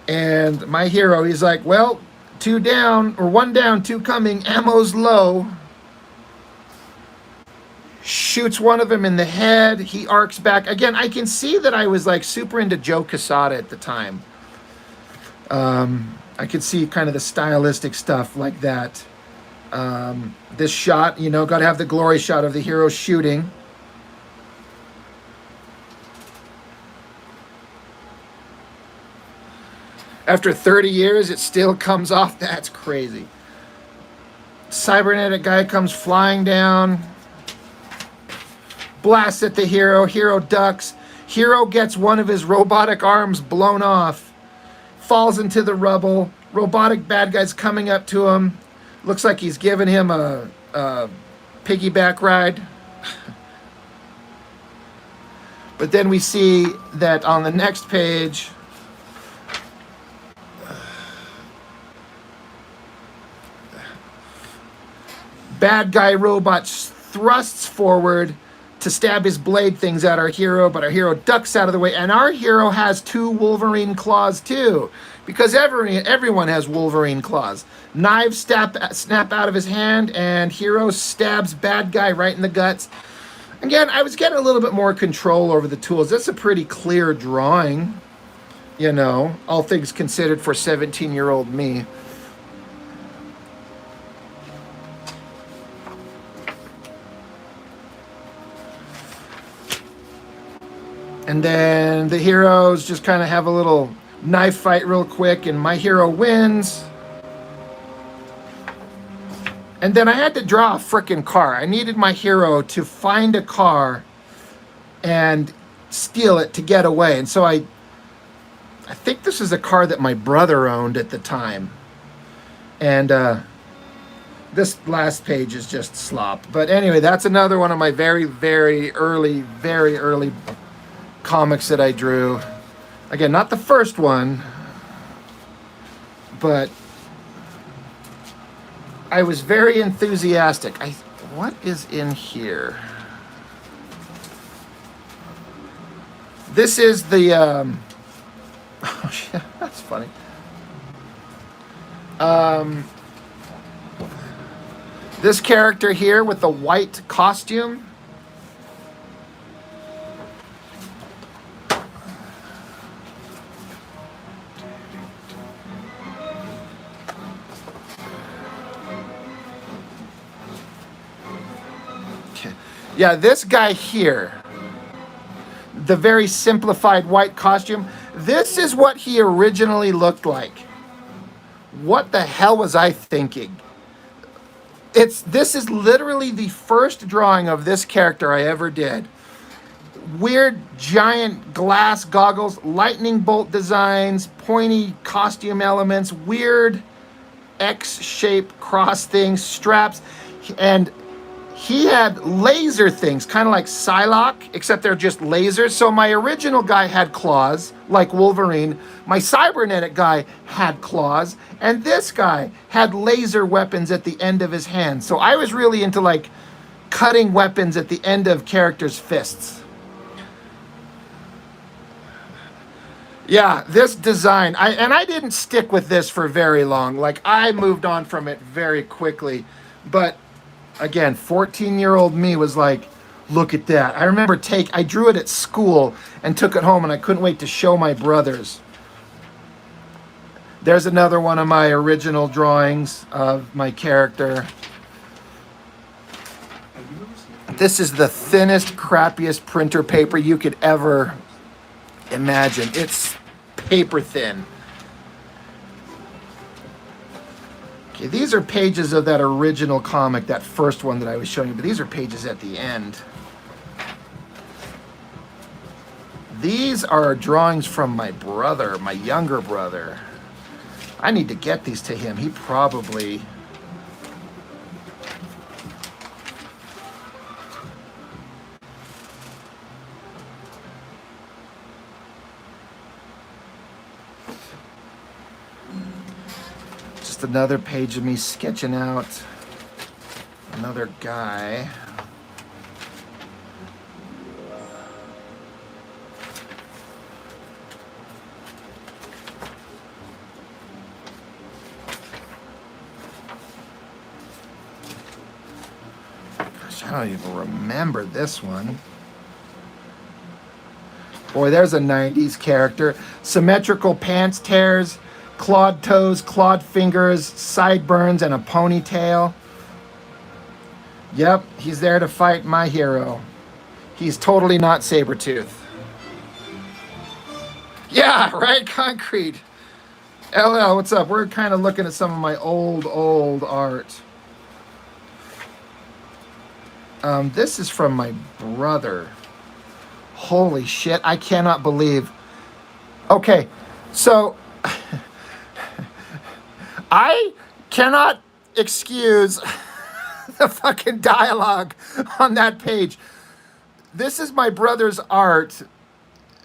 And my hero, he's like, well, 2 down, or 1 down, 2 coming, ammo's low. Shoots one of them in the head, he arcs back. Again, I can see that I was like super into Joe Quesada at the time. I could see kind of the stylistic stuff like that. This shot, you know, got to have the glory shot of the hero shooting. After 30 years, it still comes off. That's crazy. Cybernetic guy comes flying down. Blasts at the hero. Hero ducks. Hero gets one of his robotic arms blown off. Falls into the rubble. Robotic bad guy's coming up to him. Looks like he's giving him a piggyback ride. But then we see that on the next page, bad guy robot thrusts forward to stab his blade things at our hero, but our hero ducks out of the way, and our hero has 2 Wolverine claws too, because everyone has Wolverine claws. Knives snap out of his hand, and hero stabs bad guy right in the guts. Again, I was getting a little bit more control over the tools. That's a pretty clear drawing, you know, all things considered for 17-year-old me. And then the heroes just kind of have a little knife fight real quick, and my hero wins. And then I had to draw a frickin' car. I needed my hero to find a car and steal it to get away. And so I think this is a car that my brother owned at the time. And this last page is just slop. But anyway, that's another one of my very, very early comics that I drew. Again, not the first one, but I was very enthusiastic. What is in here? This is the oh shit, that's funny. This character here with the white costume. Yeah, this guy here, the very simplified white costume, this is what he originally looked like. What the hell was I thinking? This is literally the first drawing of this character I ever did. Weird giant glass goggles, lightning bolt designs, pointy costume elements, weird X-shaped cross things, straps, and he had laser things, kind of like Psylocke, except they're just lasers. So my original guy had claws, like Wolverine. My cybernetic guy had claws. And this guy had laser weapons at the end of his hand. So I was really into, like, cutting weapons at the end of characters' fists. Yeah, this design, I didn't stick with this for very long. Like, I moved on from it very quickly. But again, 14-year-old me was like, look at that. I remember I drew it at school and took it home, and I couldn't wait to show my brothers. There's another one of my original drawings of my character. This is the thinnest, crappiest printer paper you could ever imagine. It's paper thin. Okay, these are pages of that original comic, that first one that I was showing you, but these are pages at the end. These are drawings from my brother, my younger brother. I need to get these to him. He probably... Just another page of me sketching out another guy. Gosh, I don't even remember this one. Boy, there's a 90s character. Symmetrical pants tears, clawed toes, clawed fingers, sideburns, and a ponytail. Yep, he's there to fight my hero. He's totally not Sabretooth. Yeah, right, Concrete. LL, what's up? We're kind of looking at some of my old art. This is from my brother. Holy shit, I cannot believe. Okay, so I cannot excuse the fucking dialogue on that page. This is my brother's art,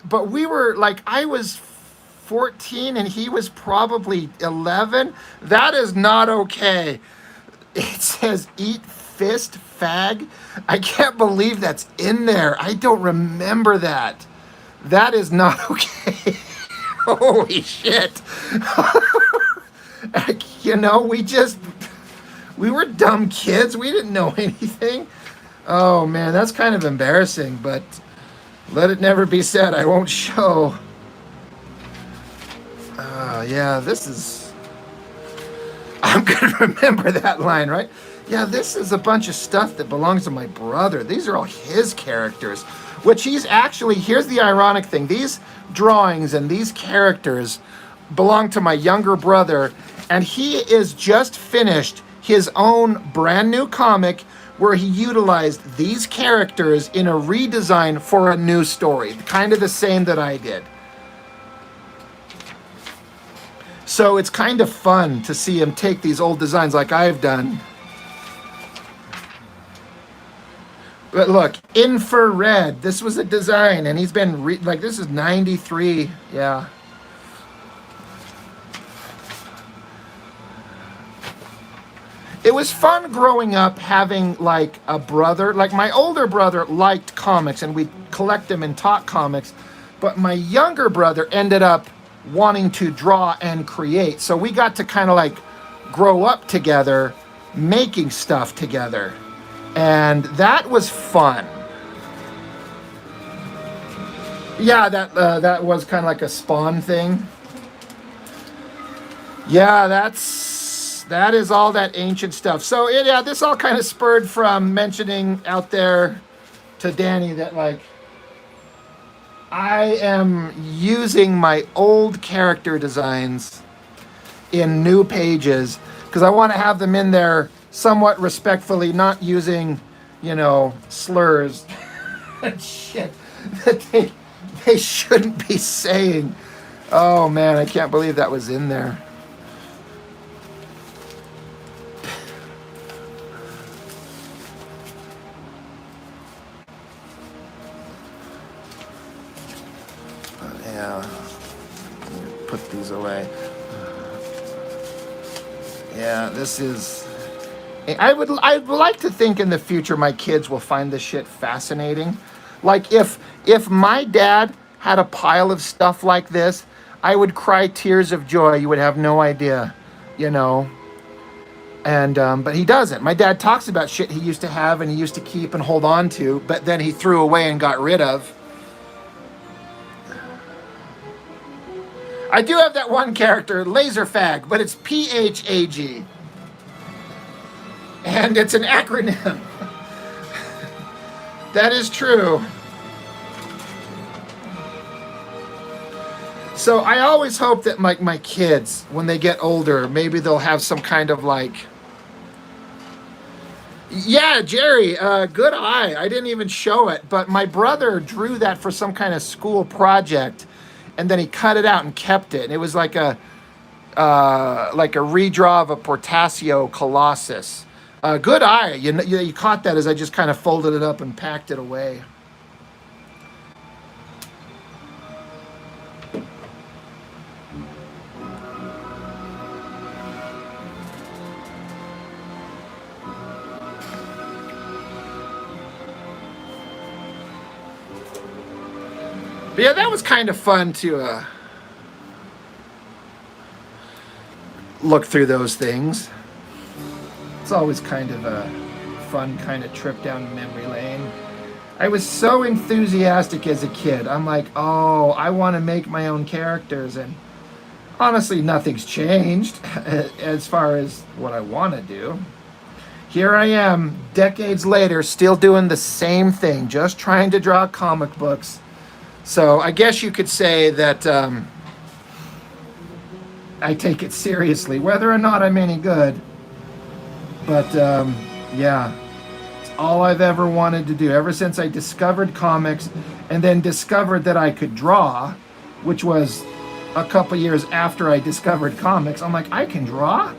but we were like, I was 14 and he was probably 11. That is not okay. It says eat fist fag. I can't believe that's in there. I don't remember that. That is not okay. Holy shit. You know, we were dumb kids. We didn't know anything. Oh man, that's kind of embarrassing, but let it never be said. I won't show. Yeah, this is... I'm gonna remember that line, right? Yeah, this is a bunch of stuff that belongs to my brother. These are all his characters, which he's actually... Here's the ironic thing. These drawings and these characters belong to my younger brother, and he is just finished his own brand new comic where he utilized these characters in a redesign for a new story, kind of the same that I did. So it's kind of fun to see him take these old designs like I've done. But look, Infrared, this was a design, and he's been, like, this is 93, yeah. It was fun growing up having, like, a brother. Like, my older brother liked comics, and we'd collect them and talk comics. But my younger brother ended up wanting to draw and create. So we got to kind of, like, grow up together, making stuff together. And that was fun. Yeah, that was kind of like a Spawn thing. Yeah, that is all that ancient stuff. So yeah, this all kind of spurred from mentioning out there to Danny that, like, I am using my old character designs in new pages because I want to have them in there somewhat respectfully, not using, you know, slurs and shit that they shouldn't be saying. Oh man, I can't believe that was in there. Yeah, put these away. Yeah, this is I would like to think in the future my kids will find this shit fascinating. Like if my dad had a pile of stuff like this, I would cry tears of joy. You would have no idea, you know. And but he doesn't. My dad talks about shit he used to have and he used to keep and hold on to, but then he threw away and got rid of. I do have that one character, Laser Fag, but it's PHAG. And it's an acronym. That is true. So I always hope that my kids, when they get older, maybe they'll have some kind of like... Yeah, Jerry, good eye. I didn't even show it, but my brother drew that for some kind of school project, and then he cut it out and kept it. And it was like a redraw of a Portasio Colossus. Good eye. You caught that as I just kind of folded it up and packed it away. But yeah, that was kind of fun to look through those things. It's always kind of a fun kind of trip down memory lane. I was so enthusiastic as a kid. I'm like, oh, I want to make my own characters. And honestly, nothing's changed as far as what I want to do. Here I am, decades later, still doing the same thing, just trying to draw comic books. So I guess you could say that I take it seriously, whether or not I'm any good. But yeah, it's all I've ever wanted to do. Ever since I discovered comics and then discovered that I could draw, which was a couple years after I discovered comics, I'm like, I can draw?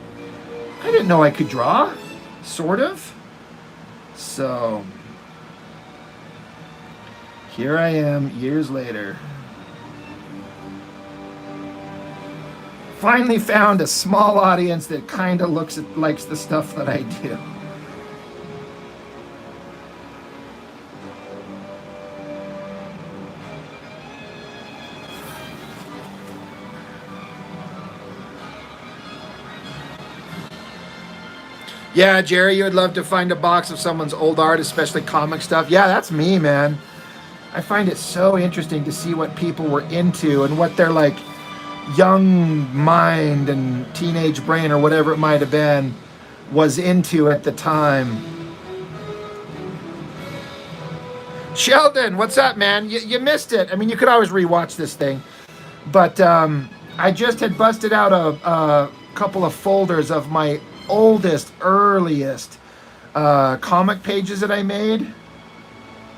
I didn't know I could draw, sort of. So... here I am, years later. Finally found a small audience that kind of likes the stuff that I do. Yeah, Jerry, you would love to find a box of someone's old art, especially comic stuff. Yeah, that's me, man. I find it so interesting to see what people were into and what their like young mind and teenage brain or whatever it might have been was into at the time. Sheldon, what's up, man? You missed it. I mean, you could always rewatch this thing. But I just had busted out a couple of folders of my oldest, earliest comic pages that I made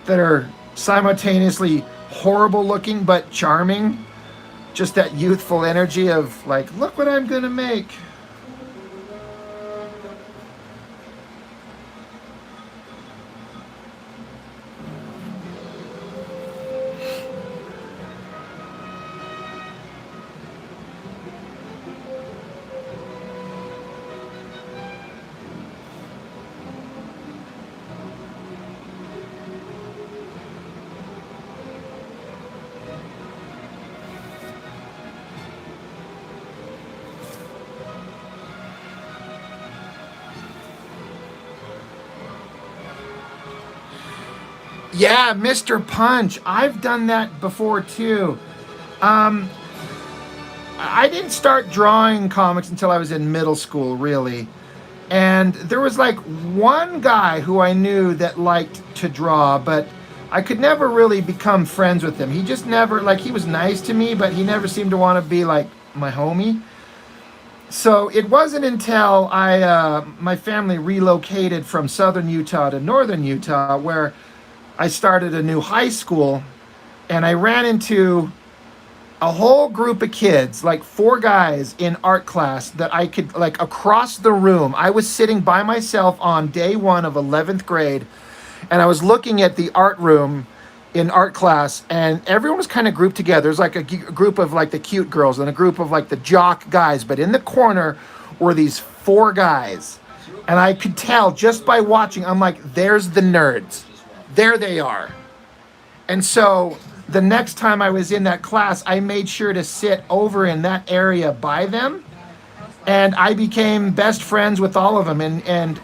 that are simultaneously horrible looking but charming. Just that youthful energy of like, look what I'm gonna make. Yeah, Mr. Punch. I've done that before too. I didn't start drawing comics until I was in middle school, really. And there was like one guy who I knew that liked to draw, but I could never really become friends with him. He just never, like, he was nice to me, but he never seemed to want to be like my homie. So it wasn't until my family relocated from southern Utah to northern Utah where I started a new high school, and I ran into a whole group of kids, like 4 guys in art class that I could, like, across the room. I was sitting by myself on day 1 of 11th grade, and I was looking at the art room in art class, and everyone was kind of grouped together. There's like a group of like the cute girls and a group of like the jock guys, but in the corner were these 4 guys. And I could tell just by watching, I'm like, there's the nerds. There they are. And so the next time I was in that class, I made sure to sit over in that area by them. And I became best friends with all of them. And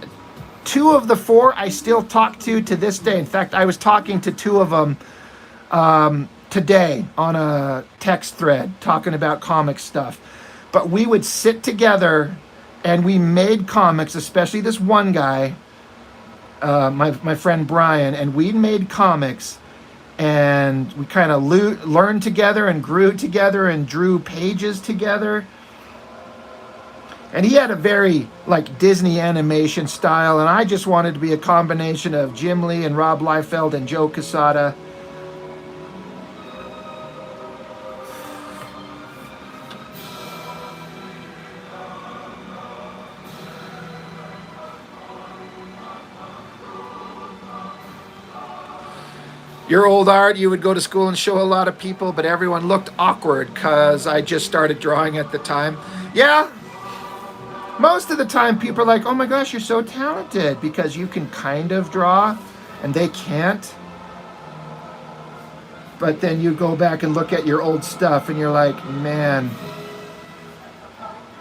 2 of the 4 I still talk to this day. In fact, I was talking to 2 of them today on a text thread talking about comic stuff. But we would sit together and we made comics, especially this one guy, my friend Brian, and we made comics, and we kind of learned together and grew together and drew pages together. And he had a very like Disney animation style, and I just wanted to be a combination of Jim Lee and Rob Liefeld and Joe Quesada. Your old art, you would go to school and show a lot of people, but everyone looked awkward because I just started drawing at the time. Yeah, most of the time people are like, oh my gosh, you're so talented, because you can kind of draw and they can't. But then you go back and look at your old stuff and you're like, man,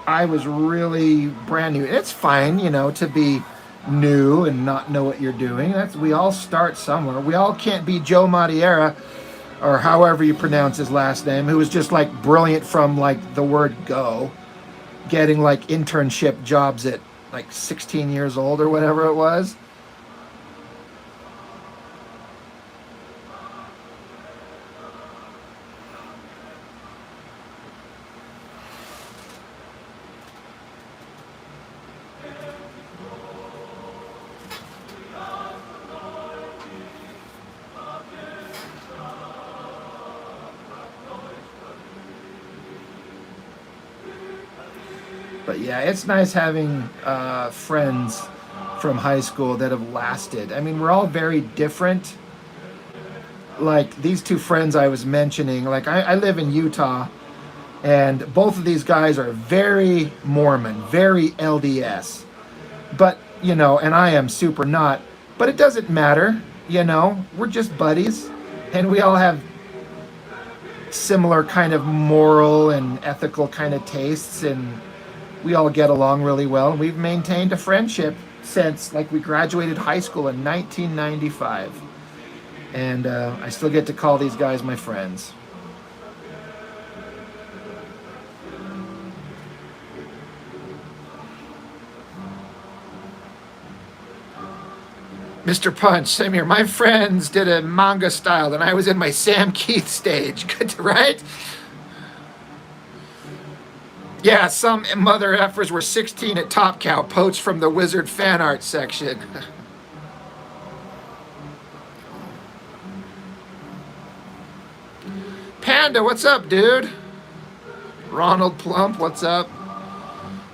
I was really brand new. It's fine, you know, to be new and not know what you're doing. We all start somewhere. We all can't be Joe Madeira, or however you pronounce his last name, who was just like brilliant from like the word go, getting like internship jobs at like 16 years old or whatever it was. But yeah, it's nice having friends from high school that have lasted. I mean, we're all very different. Like these 2 friends I was mentioning, like I live in Utah, and both of these guys are very Mormon, very LDS. But, you know, and I am super not. But it doesn't matter, you know, we're just buddies, and we all have similar kind of moral and ethical kind of tastes, and we all get along really well. We've maintained a friendship since like we graduated high school in 1995. And I still get to call these guys my friends. Mr. Punch, same here. My friends did a manga style and I was in my Sam Keith stage. Good, right? Yeah, some mother effers were 16 at Top Cow, poached from the Wizard fan art section. Panda, what's up, dude? Ronald Plump, what's up?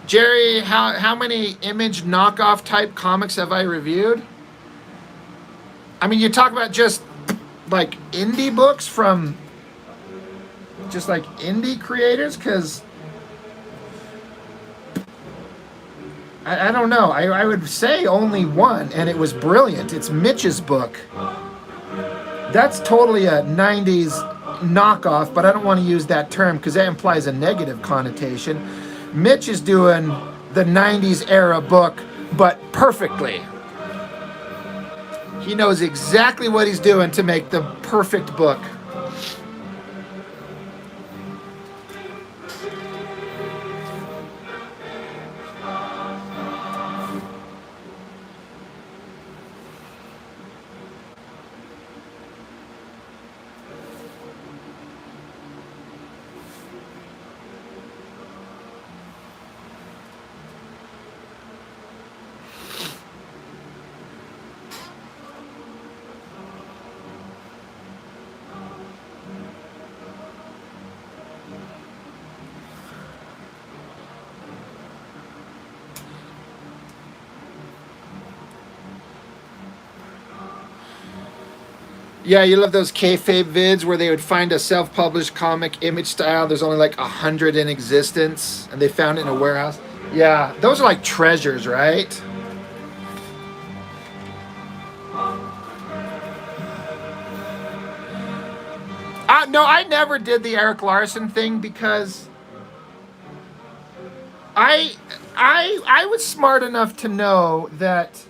Jerry, how many Image knockoff type comics have I reviewed? I mean, you talk about just like indie books from just like indie creators, because I don't know. I would say only one, and it was brilliant. It's Mitch's book. That's totally a 90s knockoff, but I don't want to use that term because that implies a negative connotation. Mitch is doing the 90s era book, but perfectly. He knows exactly what he's doing to make the perfect book. Yeah, you love those kayfabe vids where they would find a self-published comic Image style. There's only like 100 in existence, and they found it in a warehouse. Yeah, those are like treasures, right? No, I never did the Eric Larson thing because I was smart enough to know that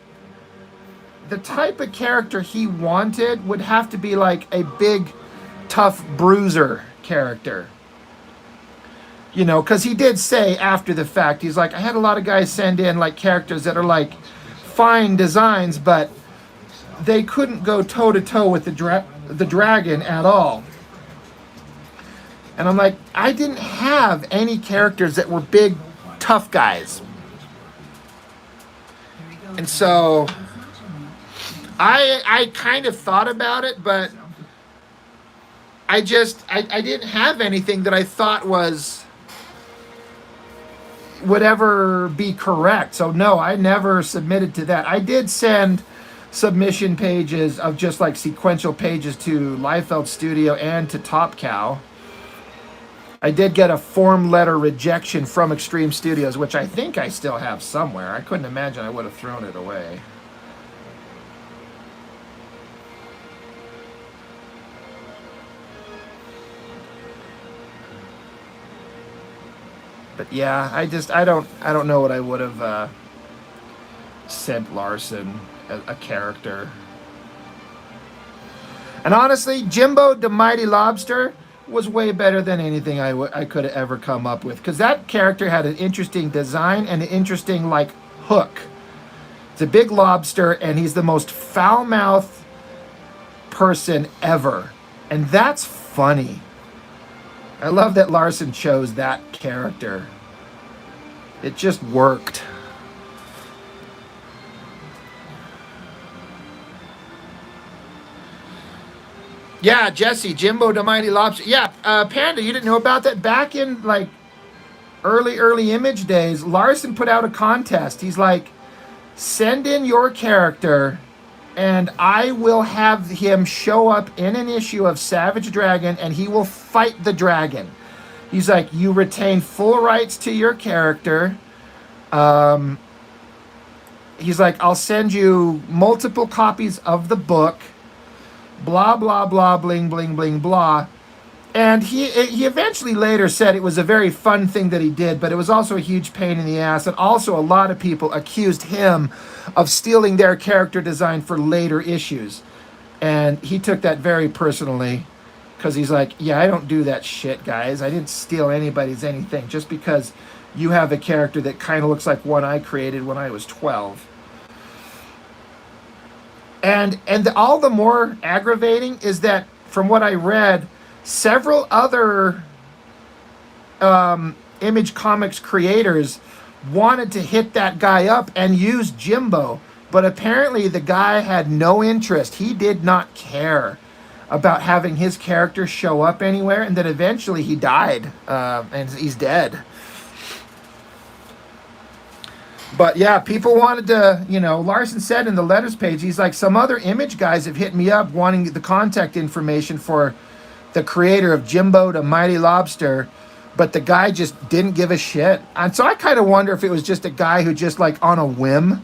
the type of character he wanted would have to be like a big, tough bruiser character. You know, because he did say after the fact, he's like, I had a lot of guys send in like characters that are like fine designs, but they couldn't go toe to toe with the dragon at all. And I'm like, I didn't have any characters that were big, tough guys. And so I kind of thought about it, but I didn't have anything that I thought would ever be correct. So no, I never submitted to that. I did send submission pages of just like sequential pages to Liefeld Studio and to Top Cow. I did get a form letter rejection from Extreme Studios, which I think I still have somewhere. I couldn't imagine I would have thrown it away. But yeah, I don't know what I would have sent Larson, a character. And honestly, Jimbo the Mighty Lobster was way better than anything I could have ever come up with, because that character had an interesting design and an interesting like hook. It's a big lobster and he's the most foul-mouthed person ever, and that's funny. I love that Larson chose that character. It just worked. Yeah, Jesse, Jimbo the Mighty Lobster. Yeah, Panda, you didn't know about that? Back in like early Image days, Larson put out a contest. He's like, send in your character and I will have him show up in an issue of Savage Dragon and he will fight the dragon. He's like, you retain full rights to your character. He's like, I'll send you multiple copies of the book. Blah, blah, blah, bling, bling, bling, blah. And he eventually later said it was a very fun thing that he did, but it was also a huge pain in the ass. And also a lot of people accused him of stealing their character design for later issues. And he took that very personally, because he's like, yeah, I don't do that shit, guys. I didn't steal anybody's anything just because you have a character that kind of looks like one I created when I was 12. And all the more aggravating is that, from what I read, several other Image Comics creators wanted to hit that guy up and use Jimbo, but apparently the guy had no interest. He did not care about having his character show up anywhere, and then eventually he died, and he's dead. But yeah, people wanted to, Larson said in the letters page, he's like, some other Image guys have hit me up wanting the contact information for the creator of Jimbo the Mighty Lobster, but the guy just didn't give a shit. And so I kind of wonder if it was just a guy who just like on a whim,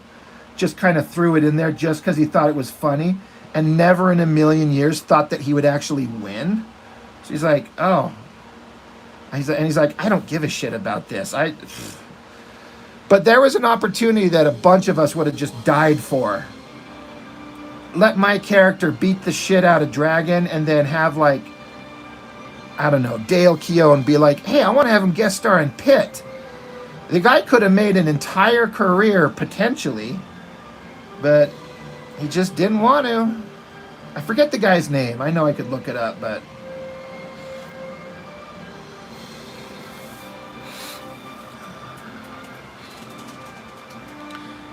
just kind of threw it in there just because he thought it was funny and never in a million years thought that he would actually win. So he's like, oh. He's like, I don't give a shit about this. But there was an opportunity that a bunch of us would have just died for. Let my character beat the shit out of Dragon and then have like, I don't know, Dale Keown be like, hey, I want to have him guest star in Pit. The guy could have made an entire career potentially, but he just didn't want to. I forget the guy's name. I know I could look it up, but...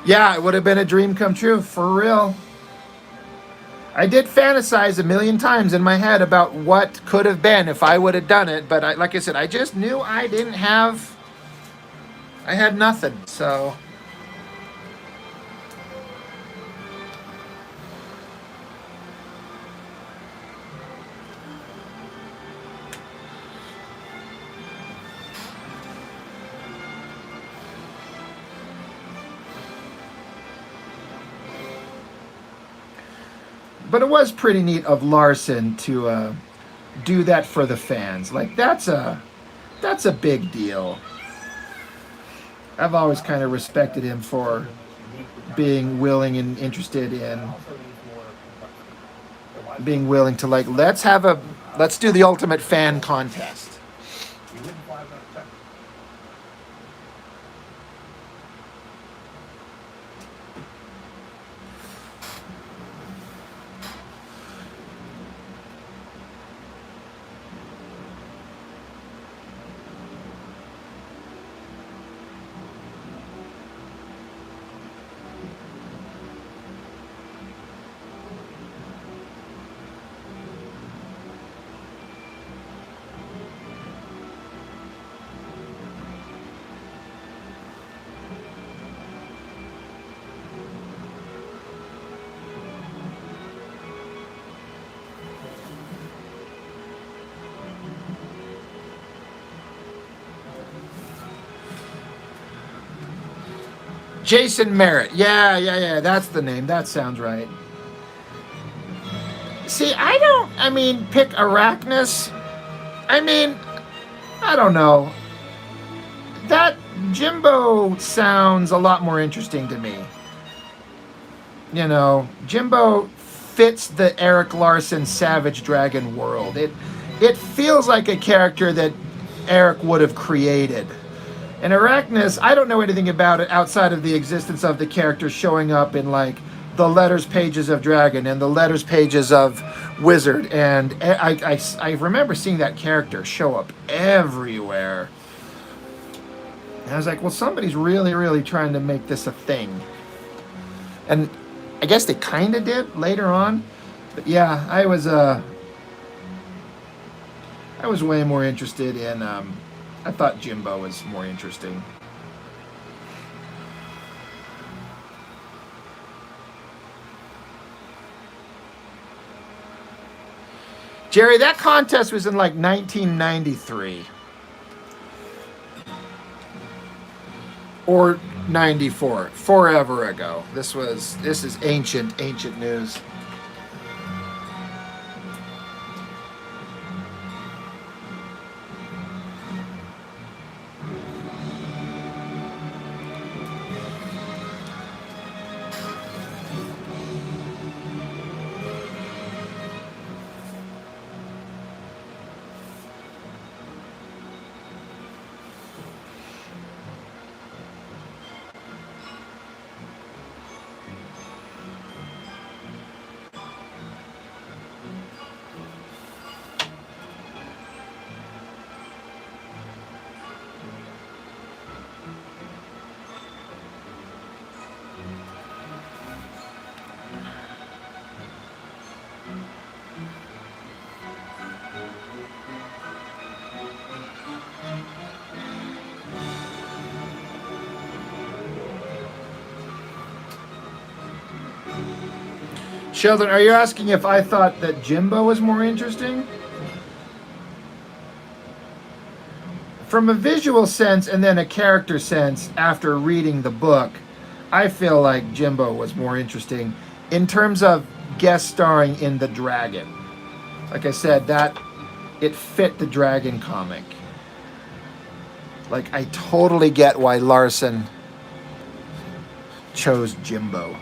yeah, it would have been a dream come true, for real. I did fantasize a million times in my head about what could have been if I would have done it, but like I said, I just knew I had nothing, so... But it was pretty neat of Larson to do that for the fans. Like that's a big deal. I've always kind of respected him for being willing and interested in being willing to like let's do the ultimate fan contest. You win 5 out of 10. Jason Merritt. Yeah. That's the name. That sounds right. See, pick Arachnus. I don't know. That Jimbo sounds a lot more interesting to me. You know, Jimbo fits the Eric Larson Savage Dragon world. It feels like a character that Eric would have created. And Arachnus, I don't know anything about it outside of the existence of the character showing up in like the letters pages of Dragon and the letters pages of Wizard. And I remember seeing that character show up everywhere. And I was like, well, somebody's really, really trying to make this a thing. And I guess they kind of did later on. But yeah, I was way more interested in... I thought Jimbo was more interesting. Jerry, that contest was in like 1993. Or 94. Forever ago. This is ancient news. Sheldon, are you asking if I thought that Jimbo was more interesting? From a visual sense and then a character sense after reading the book, I feel like Jimbo was more interesting in terms of guest starring in the Dragon. Like I said, that it fit the Dragon comic. Like, I totally get why Larson chose Jimbo.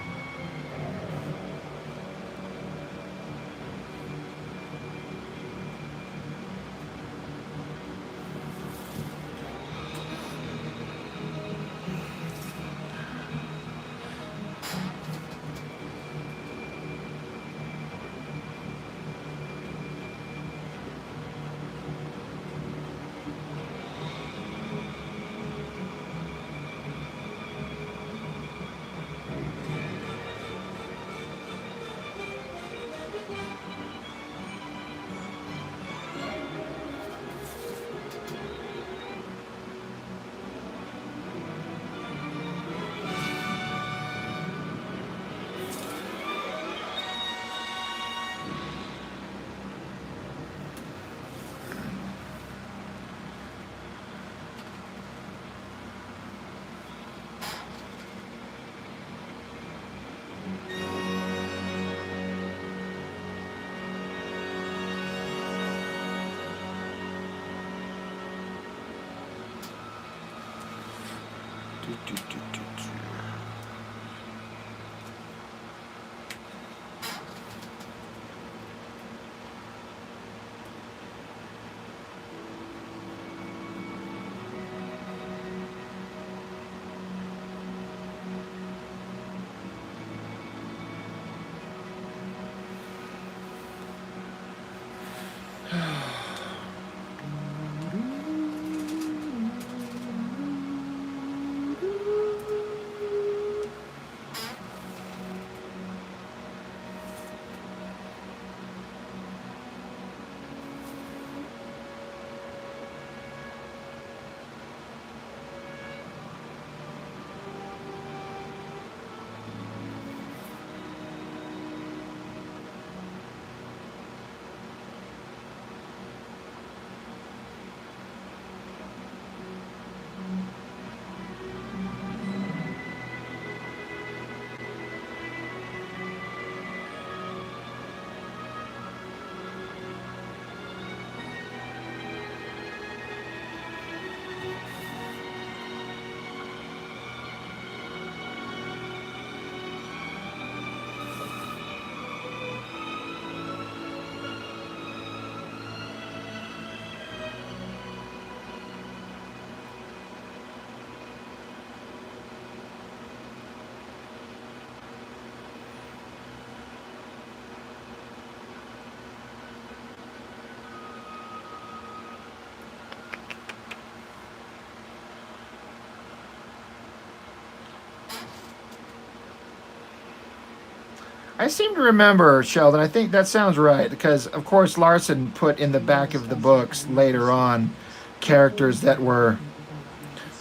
I seem to remember, Sheldon, I think that sounds right, because of course Larson put in the back of the books later on characters that were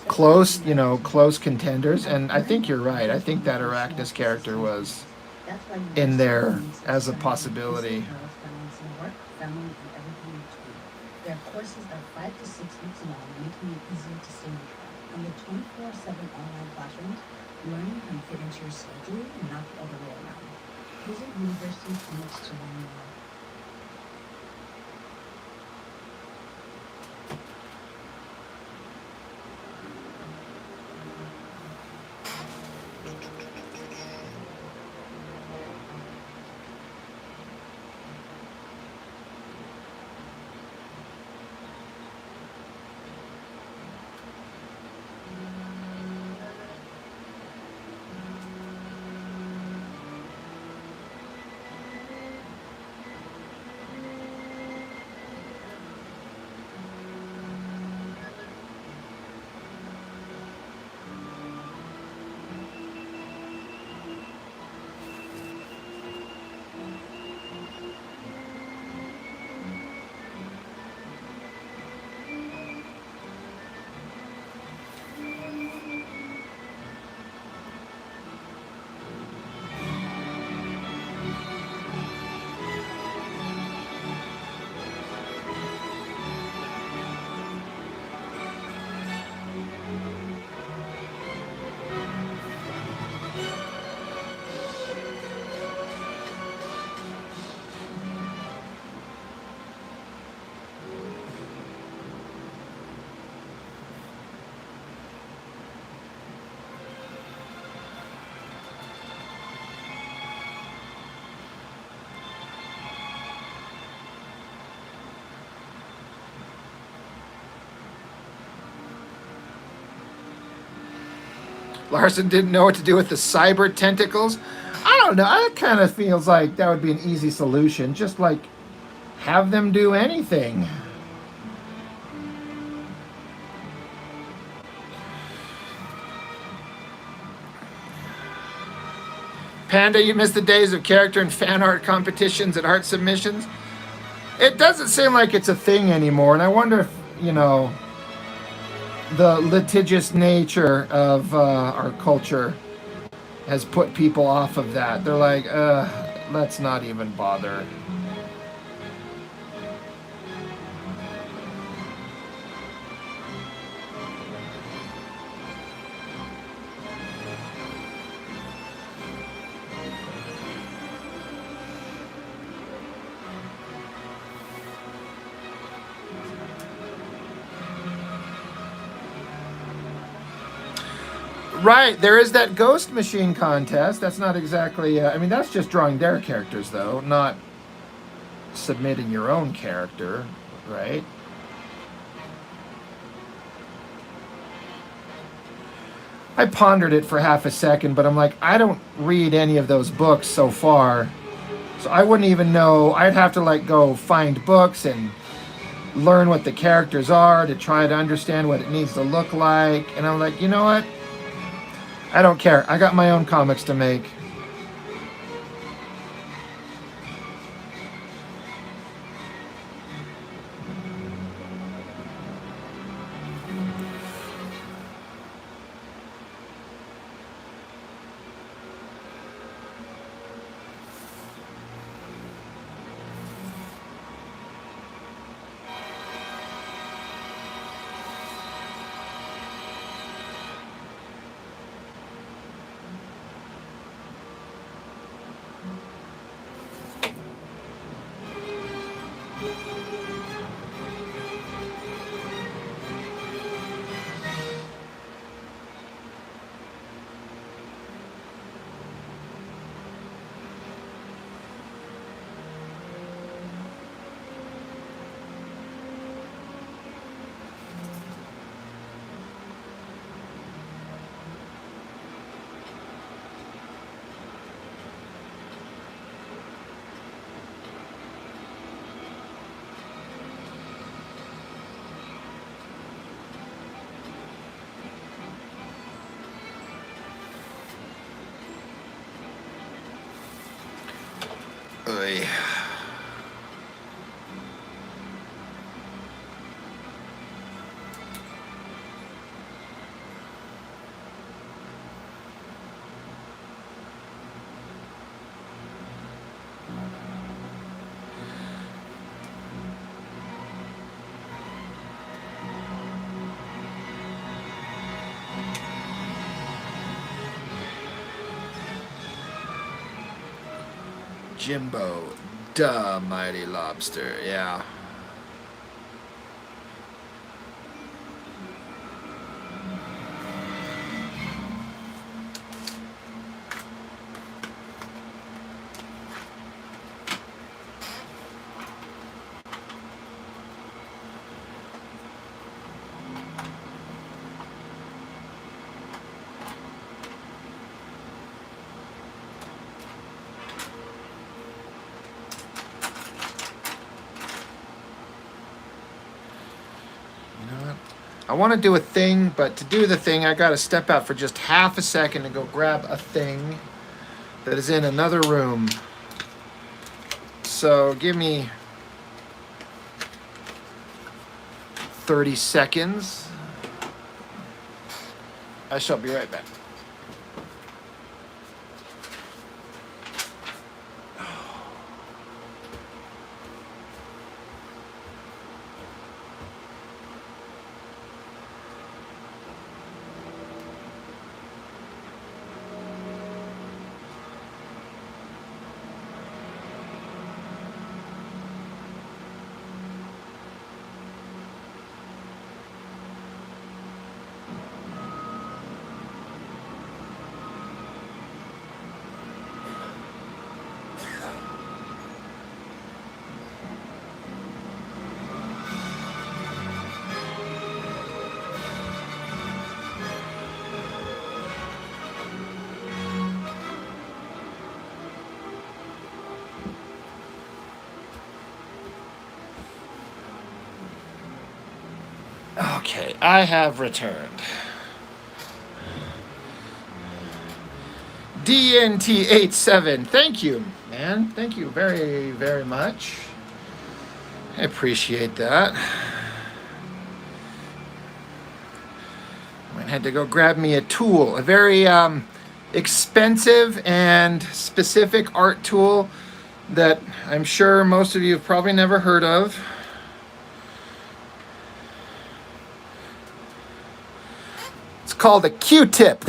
close, close contenders, and I think you're right. I think that Arachnus character was in there as a possibility. Their courses are 5 to 6 weeks long, making it easier to stay on track. And with 24/7 online classrooms, learning can fit into your schedule, not the other way around. Visit University Phoenix to learn more. Larson didn't know what to do with the cyber tentacles. I don't know. That kind of feels like that would be an easy solution. Just like have them do anything. Panda, you miss the days of character and fan art competitions at art submissions? It doesn't seem like it's a thing anymore, and I wonder if, the litigious nature of our culture has put people off of that. They're like, let's not even bother. Right, there is that Ghost Machine contest. That's not exactly. I mean, that's just drawing their characters, though, not submitting your own character, right? I pondered it for half a second, but I'm like, I don't read any of those books so far, so I wouldn't even know. I'd have to like go find books and learn what the characters are to try to understand what it needs to look like. And I'm like, you know what? I don't care. I got my own comics to make. Oy. Jimbo, duh, Mighty Lobster, yeah. I want to do a thing, but to do the thing, I got to step out for just half a second and go grab a thing that is in another room. So give me 30 seconds. I shall be right back. Okay, I have returned. DNT87, thank you, man. Thank you very, very much. I appreciate that. I had to go grab me a tool, a very expensive and specific art tool that I'm sure most of you have probably never heard of. It's called a Q-tip.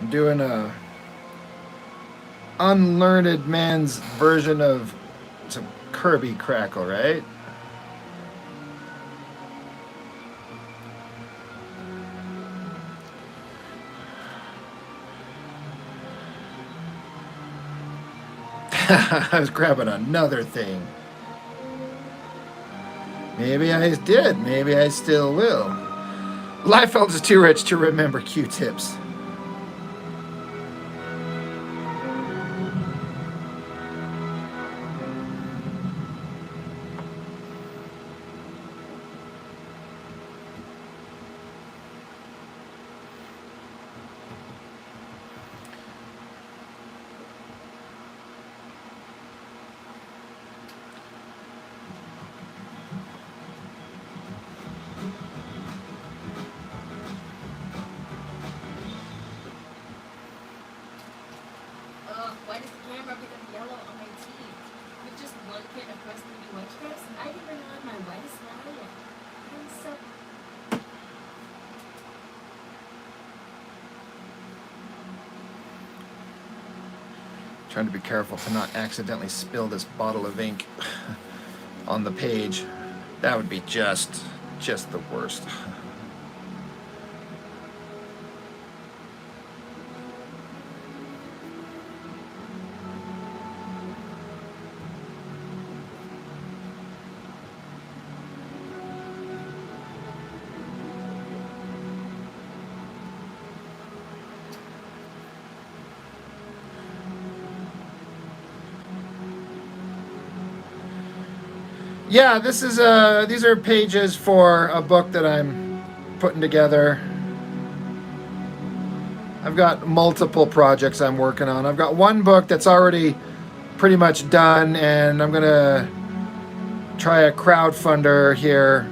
I'm doing a unlearned man's version of some Kirby Crackle, right? I was grabbing another thing. Maybe I did. Maybe I still will. Liefeld is too rich to remember Q-tips. Why does the camera become yellow on my teeth? With just one kid across the white strips, I didn't even have my whitest smile yet. I'm so... Trying to be careful to not accidentally spill this bottle of ink on the page. That would be just the worst. Yeah, this is these are pages for a book that I'm putting together. I've got multiple projects I'm working on. I've got one book that's already pretty much done, and I'm gonna try a crowdfunder here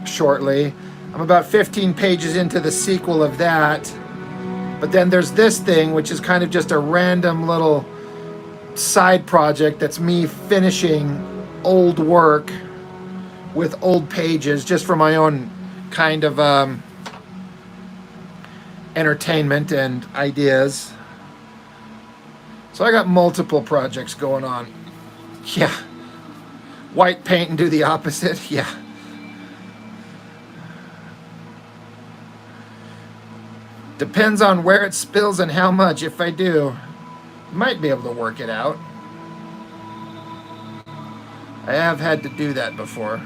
shortly. I'm about 15 pages into the sequel of that. But then there's this thing, which is kind of just a random little side project that's me finishing old work with old pages just for my own kind of entertainment and ideas. So I got multiple projects going on. Yeah. White paint and do the opposite. Yeah. Depends on where it spills and how much. If I do, might be able to work it out. I have had to do that before.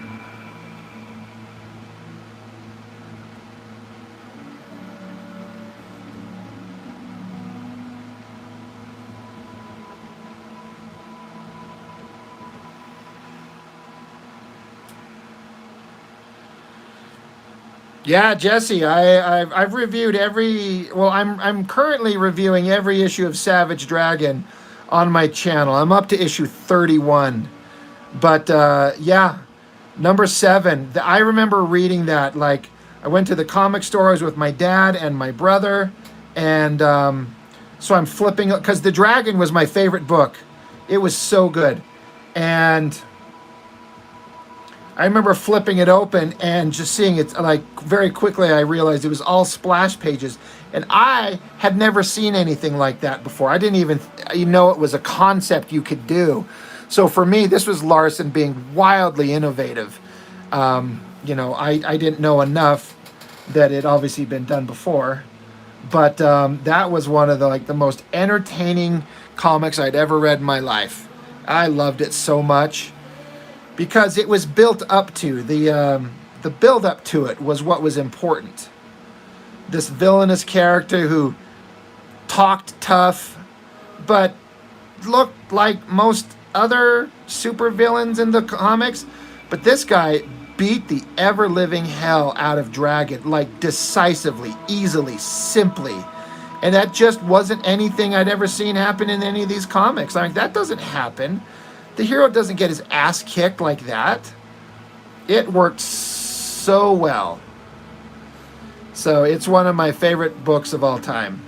Yeah, Jesse, I've reviewed every. Well, I'm currently reviewing every issue of Savage Dragon on my channel. I'm up to issue 31. But yeah, number 7. I remember reading that. Like, I went to the comic stores with my dad and my brother, and so I'm flipping, because The Dragon was my favorite book. It was so good, and I remember flipping it open and just seeing it. Like, very quickly, I realized it was all splash pages, and I had never seen anything like that before. I didn't even know it was a concept you could do. So for me, this was Larson being wildly innovative. You know, I didn't know enough that it obviously been done before, but that was one of the most entertaining comics I'd ever read in my life. I loved it so much because it was built up to the build up to it was what was important. This villainous character who talked tough, but looked like most other supervillains in the comics, but this guy beat the ever-living hell out of Dragon, like, decisively, easily, simply, and that just wasn't anything I'd ever seen happen in any of these comics. I mean, that doesn't happen. The hero doesn't get his ass kicked like that. It worked so well. So it's one of my favorite books of all time.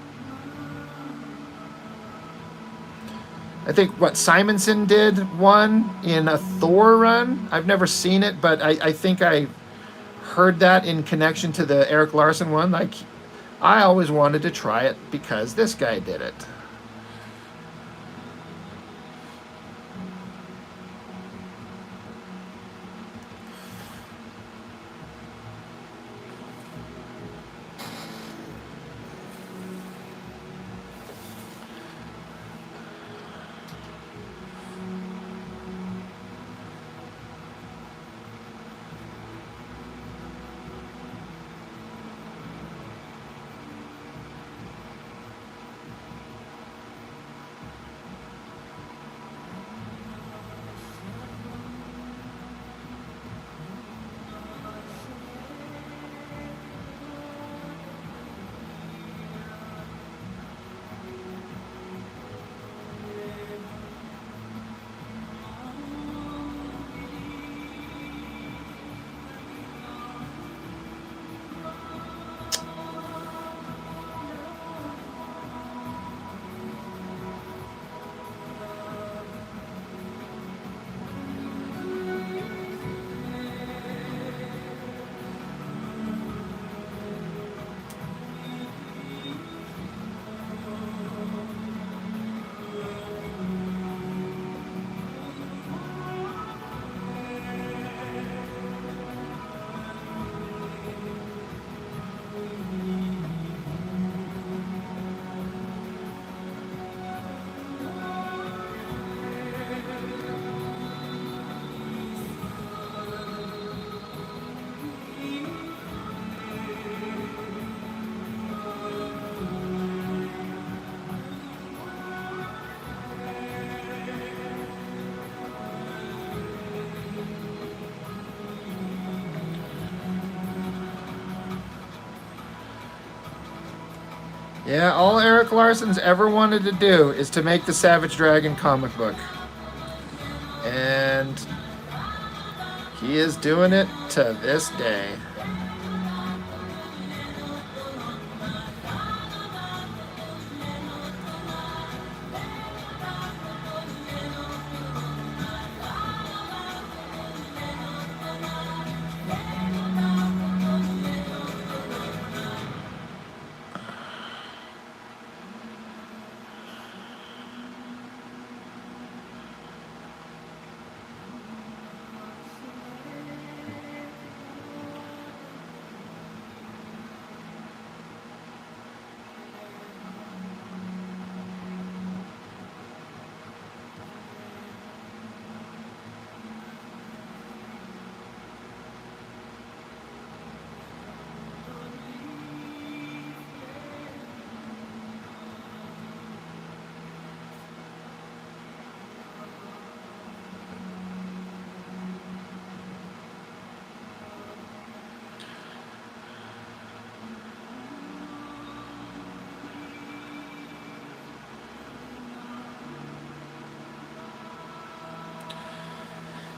I think Simonson did one in a Thor run. I've never seen it, but I think I heard that in connection to the Eric Larson one. Like, I always wanted to try it because this guy did it. Yeah, all Eric Larson's ever wanted to do is to make the Savage Dragon comic book. And he is doing it to this day.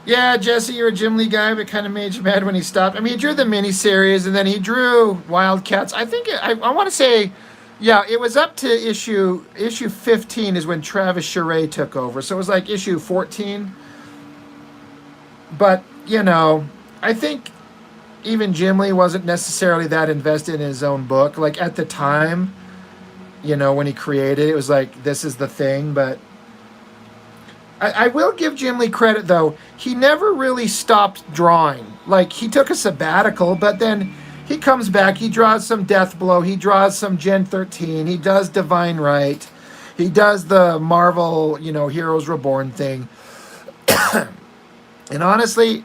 Yeah, Jesse, you're a Jim Lee guy, but kind of made you mad when he stopped. I mean, he drew the miniseries, and then he drew Wildcats. I think I want to say, yeah, it was up to issue 15 is when Travis Charest took over. So it was like issue 14. But you know, I think even Jim Lee wasn't necessarily that invested in his own book. Like at the time, you know, when he created it, it was like this is the thing, but. I will give Jim Lee credit, though. He never really stopped drawing. Like, he took a sabbatical, but then he comes back. He draws some Deathblow. He draws some Gen 13. He does Divine Right. He does the Marvel, you know, Heroes Reborn thing. And honestly,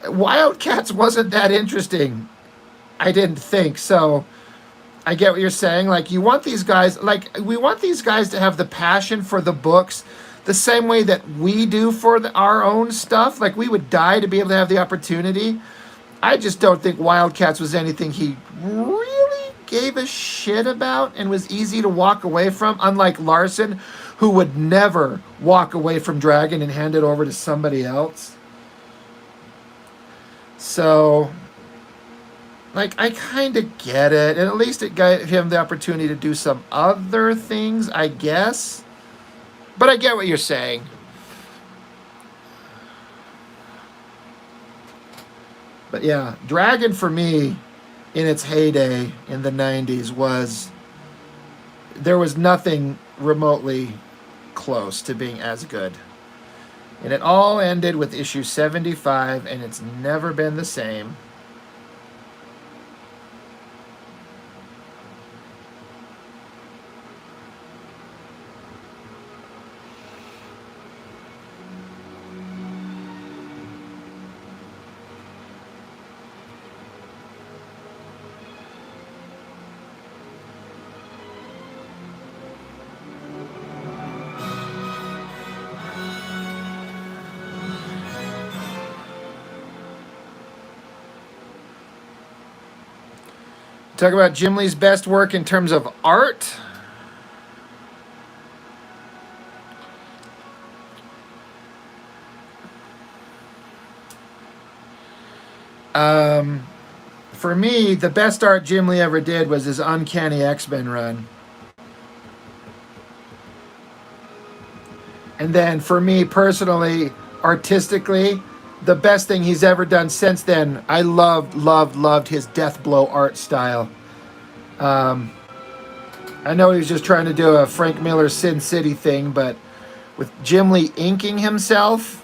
Wildcats wasn't that interesting. I didn't think. So I get what you're saying. Like, you want these guys, like, we want these guys to have the passion for the books the same way that we do for our own stuff. Like, we would die to be able to have the opportunity. I just don't think Wildcats was anything he really gave a shit about and was easy to walk away from, unlike Larson, who would never walk away from Dragon and hand it over to somebody else. So, like, I kind of get it. And at least it gave him the opportunity to do some other things, I guess. But I get what you're saying. But yeah, Dragon for me, in its heyday in the 90s was there was nothing remotely close to being as good. And it all ended with issue 75, and it's never been the same. Talk about Jim Lee's best work in terms of art. For me, the best art Jim Lee ever did was his Uncanny X-Men run. And then for me personally, artistically, the best thing he's ever done since then, I loved his Deathblow art style. I know he was just trying to do a Frank Miller Sin City thing, but with Jim Lee inking himself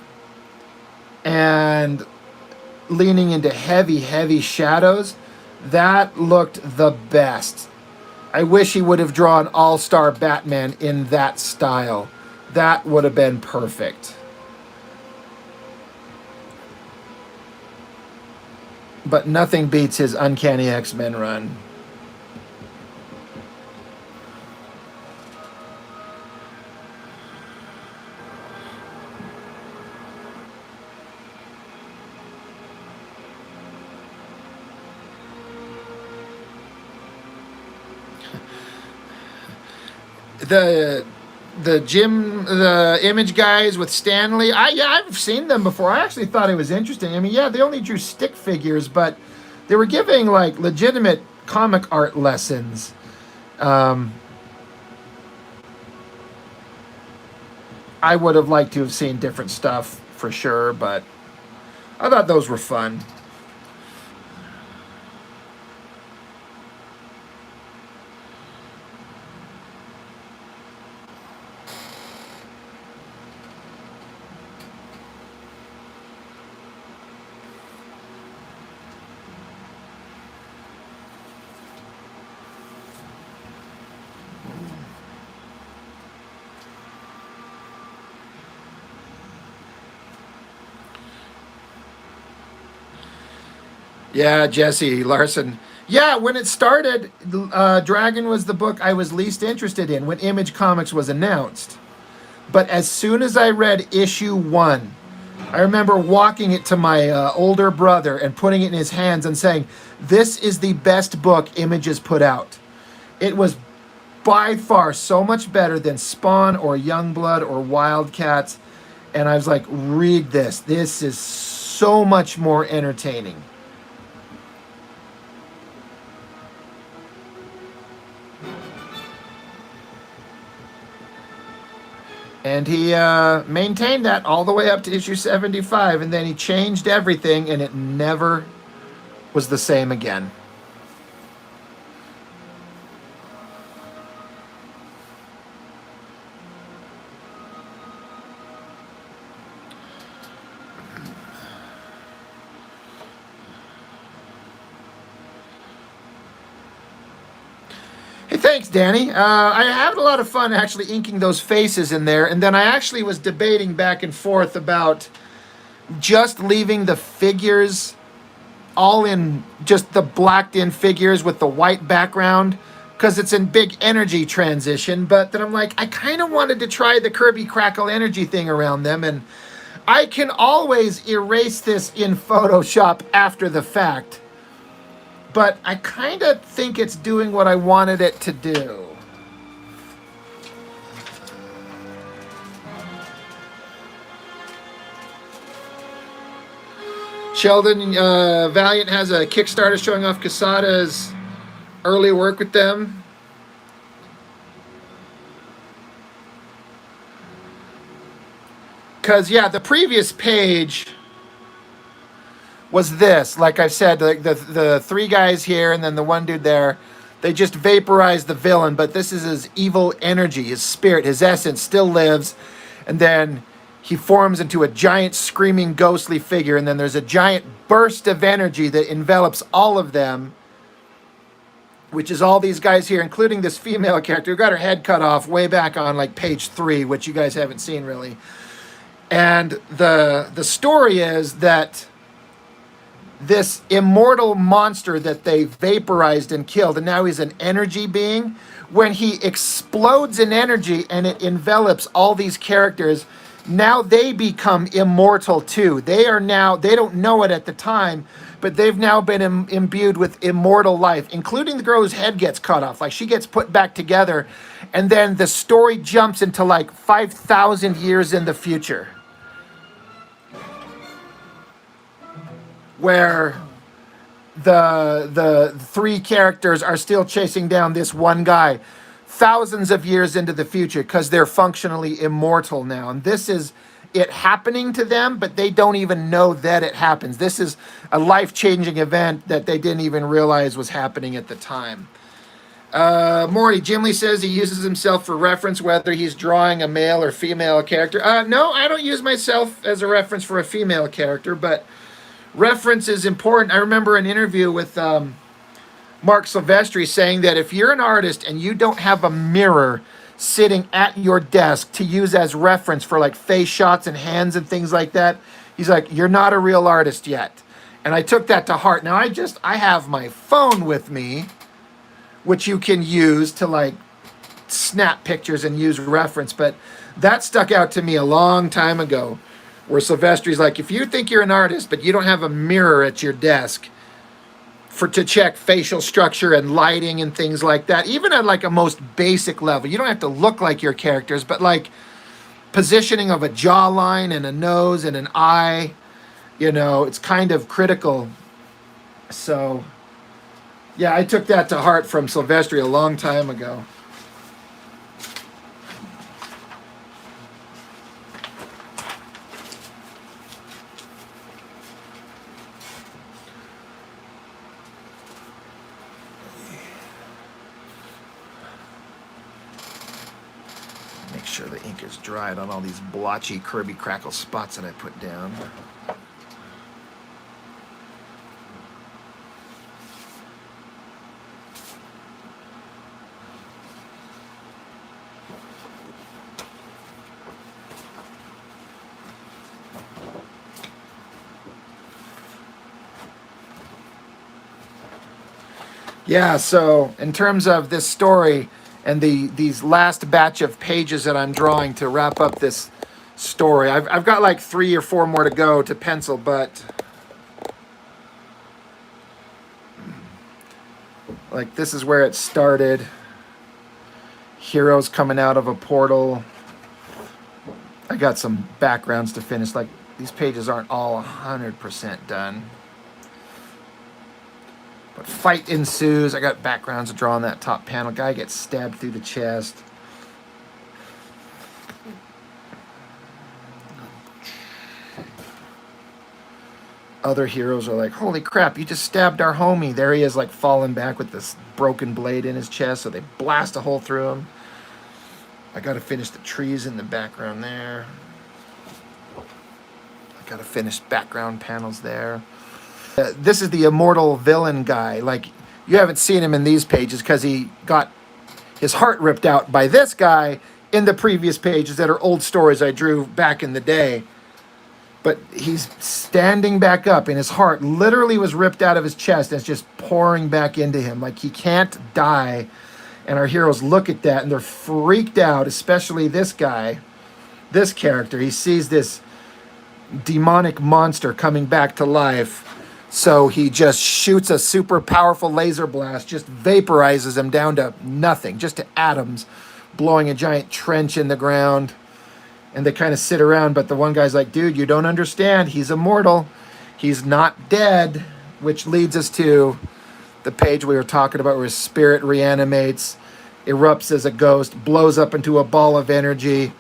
and leaning into heavy shadows, that looked the best. I wish he would have drawn All-Star Batman in that style. That would have been perfect. But nothing beats his Uncanny X-Men run. The Image guys with Stanley, I've seen them before. I actually thought it was interesting. I mean, yeah, they only drew stick figures, but they were giving like legitimate comic art lessons. I would have liked to have seen different stuff for sure, but I thought those were fun. Yeah, Jesse Larson. Yeah, when it started, Dragon was the book I was least interested in when Image Comics was announced. But as soon as I read issue 1, I remember walking it to my older brother and putting it in his hands and saying, "This is the best book Image has put out." It was by far so much better than Spawn or Youngblood or Wildcats. And I was like, read this. This is so much more entertaining. And he maintained that all the way up to issue 75, and then he changed everything, and it never was the same again. Hey, thanks, Danny. I had a lot of fun actually inking those faces in there, and then I actually was debating back and forth about just leaving the figures all in just the blacked in figures with the white background because it's in big energy transition. But then I'm like, I kind of wanted to try the Kirby Crackle energy thing around them, and I can always erase this in Photoshop after the fact. But I kind of think it's doing what I wanted it to do. Sheldon, Valiant has a Kickstarter showing off Quesada's early work with them. Because, yeah, the previous page was this. Like I said, the three guys here and then the one dude there, they just vaporized the villain, but this is his evil energy, his spirit, his essence still lives. And then he forms into a giant screaming ghostly figure, and then there's a giant burst of energy that envelops all of them, which is all these guys here, including this female character who got her head cut off way back on like page 3, which you guys haven't seen really. And the story is that this immortal monster that they vaporized and killed, and now he's an energy being, when he explodes in energy and it envelops all these characters, now they become immortal too. They don't know it at the time, but they've now been imbued with immortal life, including the girl whose head gets cut off. Like, she gets put back together, and then the story jumps into like 5,000 years in the future, where the three characters are still chasing down this one guy thousands of years into the future because they're functionally immortal now. And this is it happening to them, but they don't even know that it happens. This is a life-changing event that they didn't even realize was happening at the time. Morty, Jim Lee says he uses himself for reference whether he's drawing a male or female character. No, I don't use myself as a reference for a female character, but reference is important. I remember an interview with Mark Silvestri saying that if you're an artist and you don't have a mirror sitting at your desk to use as reference for like face shots and hands and things like that, he's like, you're not a real artist yet. And I took that to heart. Now I have my phone with me, which you can use to like snap pictures and use reference, but that stuck out to me a long time ago, where Silvestri's like, if you think you're an artist, but you don't have a mirror at your desk to check facial structure and lighting and things like that, even at like a most basic level, you don't have to look like your characters, but like positioning of a jawline and a nose and an eye, it's kind of critical. So yeah, I took that to heart from Silvestri a long time ago. Make sure the ink is dried on all these blotchy Kirby Crackle spots that I put down. Yeah, so in terms of this story and these last batch of pages that I'm drawing to wrap up this story, I've got like 3 or 4 more to go to pencil, but like this is where it started. Heroes coming out of a portal. I got some backgrounds to finish. Like, these pages aren't all 100% done. But fight ensues. I got backgrounds to draw on that top panel. Guy gets stabbed through the chest. Other heroes are like, holy crap, you just stabbed our homie. There he is, like falling back with this broken blade in his chest, so they blast a hole through him. I got to finish the trees in the background there. I got to finish background panels there. This is the immortal villain guy. Like, you haven't seen him in these pages because he got his heart ripped out by this guy in the previous pages that are old stories I drew back in the day. But he's standing back up, and his heart literally was ripped out of his chest, and it's just pouring back into him. Like, he can't die. And our heroes look at that, and they're freaked out, especially this guy, this character. He sees this demonic monster coming back to life. So he just shoots a super powerful laser blast, just vaporizes him down to nothing, just to atoms, blowing a giant trench in the ground. And they kind of sit around, but the one guy's like, dude, you don't understand. He's immortal. He's not dead, which leads us to the page we were talking about where his spirit reanimates, erupts as a ghost, blows up into a ball of energy,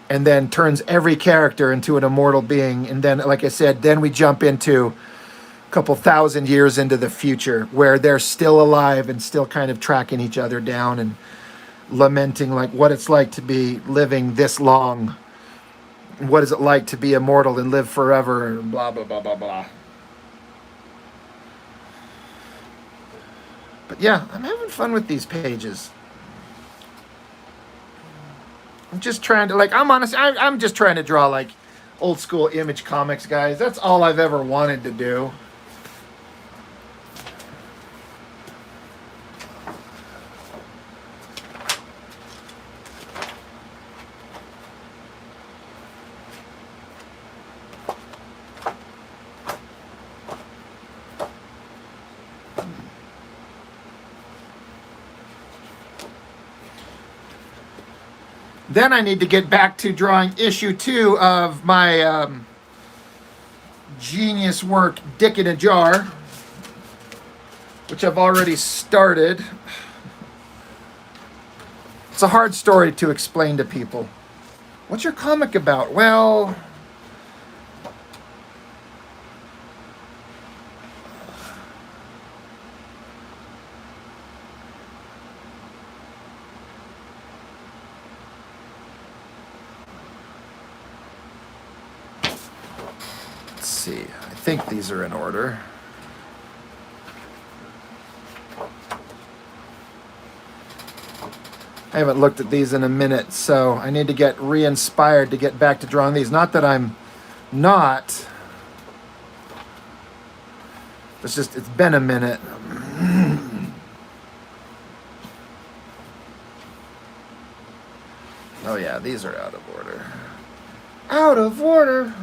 and then turns every character into an immortal being. And then, like I said, then we jump into couple thousand years into the future where they're still alive and still kind of tracking each other down and lamenting like what it's like to be living this long. What is it like to be immortal and live forever and blah, blah, blah, blah, blah. But yeah, I'm having fun with these pages. I'm just trying to, like, I'm honest, I'm just trying to draw, like, old school Image Comics, guys. That's all I've ever wanted to do. Then I need to get back to drawing issue 2 of my genius work, Dick in a Jar, which I've already started. It's a hard story to explain to people. What's your comic about? Well, see. I think these are in order. I haven't looked at these in a minute, so I need to get re-inspired to get back to drawing these. Not that I'm not. It's just, it's been a minute. Oh yeah, these are out of order. Out of order!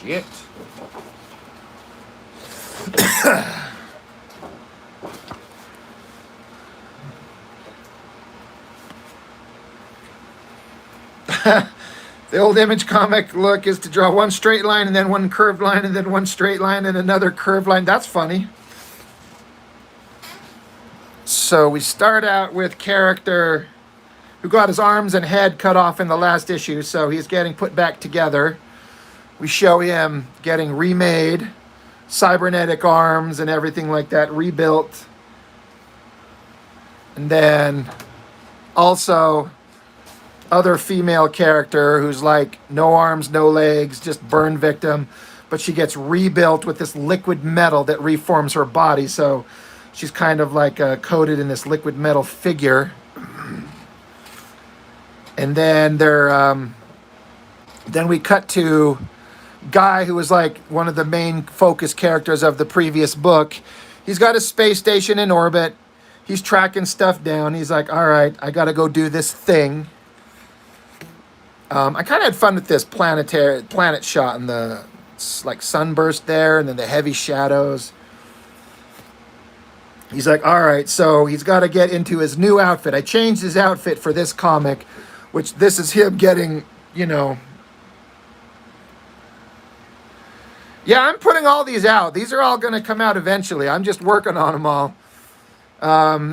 Shit. The old Image comic look is to draw one straight line and then one curved line and then one straight line and another curved line. That's funny. So we start out with character who got his arms and head cut off in the last issue, so he's getting put back together. We show him getting remade, cybernetic arms and everything like that, rebuilt. And then also other female character who's like no arms, no legs, just burn victim, but she gets rebuilt with this liquid metal that reforms her body, so she's kind of like coated in this liquid metal figure. And then then we cut to Guy, who was like one of the main focus characters of the previous book. He's got a space station in orbit. He's tracking stuff down. He's like, all right, I got to go do this thing. I kind of had fun with this planet shot and the like sunburst there and then the heavy shadows. He's like, all right, so he's got to get into his new outfit. I changed his outfit for this comic, which this is him getting, you know. Yeah, I'm putting all these out. These are all going to come out eventually. I'm just working on them all.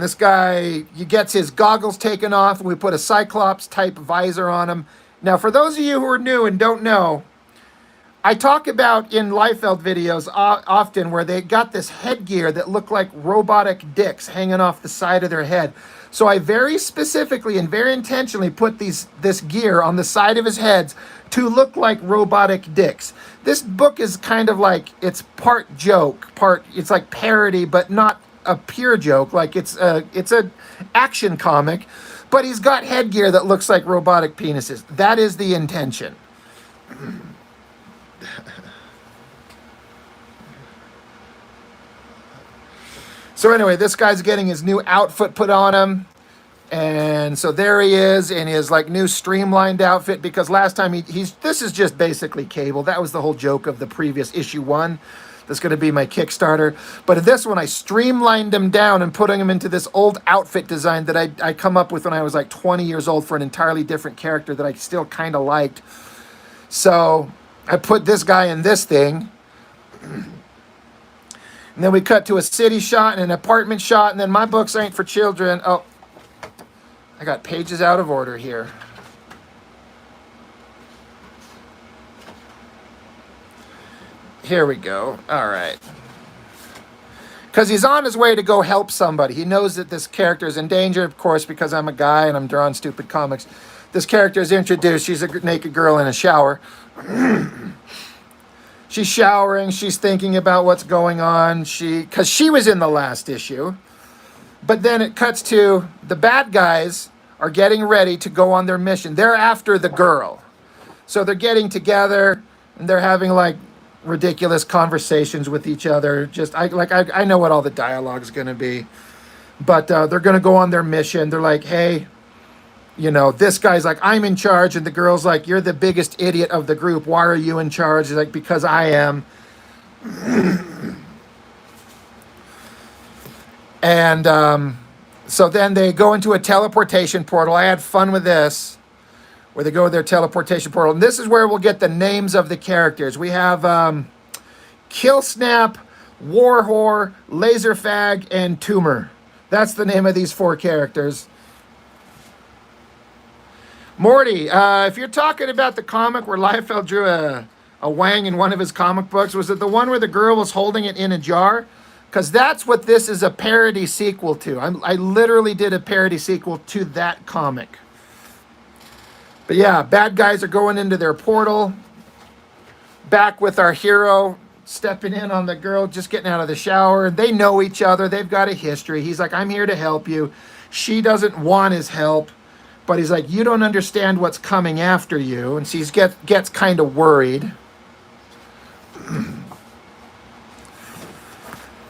This guy, he gets his goggles taken off, and we put a Cyclops-type visor on him. Now, for those of you who are new and don't know, I talk about in Liefeld videos often where they got this headgear that looked like robotic dicks hanging off the side of their head. So I very specifically and very intentionally put this gear on the side of his heads to look like robotic dicks. This book is kind of like, it's part joke, it's like parody, but not a pure joke. Like it's a action comic, but he's got headgear that looks like robotic penises. That is the intention. So anyway, this guy's getting his new outfit put on him. And so there he is in his like new streamlined outfit, because last time this is just basically Cable. That was the whole joke of the previous issue 1. That's going to be my Kickstarter. But in this one, I streamlined him down and putting him into this old outfit design that I come up with when I was like 20 years old for an entirely different character that I still kind of liked. So I put this guy in this thing. And then we cut to a city shot and an apartment shot. And then my books ain't for children. Oh, I got pages out of order here. Here we go. All right. Because he's on his way to go help somebody. He knows that this character is in danger, of course, because I'm a guy and I'm drawing stupid comics. This character is introduced. She's a naked girl in a shower. She's showering. She's thinking about what's going on. Because she was in the last issue. But then it cuts to the bad guys are getting ready to go on their mission. They're after the girl. So they're getting together and they're having like ridiculous conversations with each other. Just I know what all the dialogue's going to be. But they're going to go on their mission. They're like, hey, you know, this guy's like, I'm in charge. And the girl's like, you're the biggest idiot of the group. Why are you in charge? He's like, because I am. And so then they go into a teleportation portal. I had fun with this, where they go to their teleportation portal. And this is where we'll get the names of the characters. We have Killsnap, Warwhore, Laserfag, and Tumor. That's the name of these 4 characters. Morty, if you're talking about the comic where Liefeld drew a wang in one of his comic books, was it the one where the girl was holding it in a jar? Because that's what this is a parody sequel to. I literally did a parody sequel to that comic. But yeah, bad guys are going into their portal. Back with our hero, stepping in on the girl, just getting out of the shower. They know each other. They've got a history. He's like, I'm here to help you. She doesn't want his help. But he's like, you don't understand what's coming after you. And she gets kind of worried.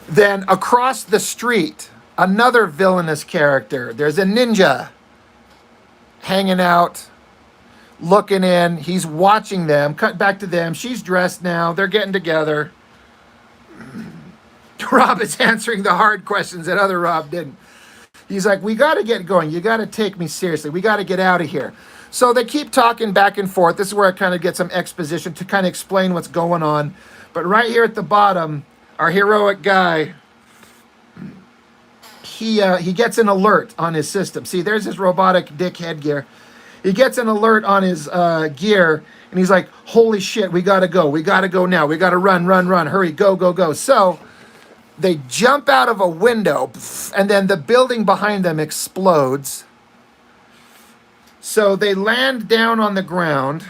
Then across the street, another villainous character. There's a ninja hanging out, looking in. He's watching them. Cut back to them. She's dressed now. They're getting together. Rob is answering the hard questions that other Rob didn't. He's like, we got to get going. You got to take me seriously. We got to get out of here. So they keep talking back and forth. This is where I kind of get some exposition to kind of explain what's going on. But right here at the bottom, our heroic guy, he gets an alert on his system. See, there's his robotic dick headgear. He gets an alert on his gear, and he's like, holy shit, we got to go. We got to go now. We got to run. Hurry, go. So they jump out of a window, and then the building behind them explodes. So they land down on the ground.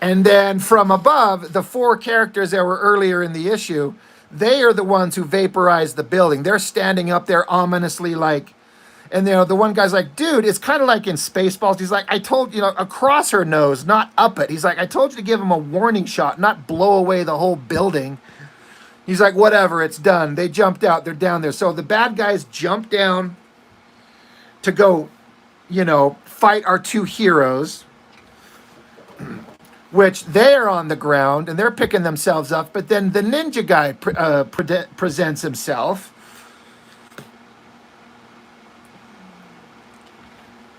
And then from above, the 4 characters that were earlier in the issue, they are the ones who vaporized the building. They're standing up there ominously like, and you know, the one guy's like, dude, it's kind of like in Spaceballs. He's like, I told you, across her nose, not up it. He's like, I told you to give him a warning shot, not blow away the whole building. He's like, whatever, it's done. They jumped out. They're down there. So the bad guys jump down to go, fight our 2 heroes, which they're on the ground and they're picking themselves up. But then the ninja guy presents himself.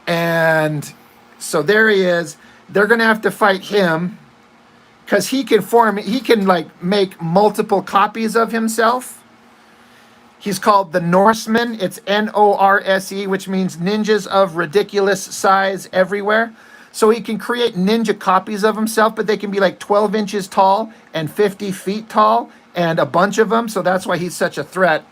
And so there he is. They're going to have to fight him. Because he can like make multiple copies of himself. He's called the Norseman. It's Norse, which means ninjas of ridiculous size everywhere. So he can create ninja copies of himself, but they can be like 12 inches tall and 50 feet tall and a bunch of them. So that's why he's such a threat.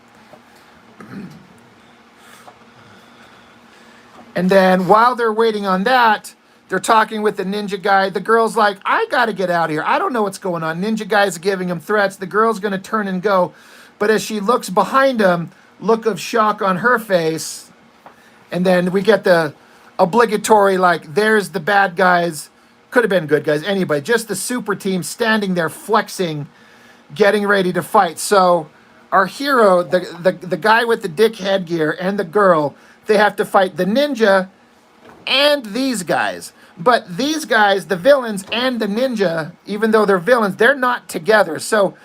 And then while they're waiting on that, they're talking with the ninja guy. The girl's like, I got to get out of here. I don't know what's going on. Ninja guy's giving him threats. The girl's going to turn and go. But as she looks behind him, look of shock on her face. And then we get the obligatory, like, there's the bad guys. Could have been good guys. Anybody. Just the super team standing there flexing, getting ready to fight. So our hero, the guy with the dick headgear and the girl, they have to fight the ninja and these guys. But these guys, the villains and the ninja, even though they're villains, they're not together. So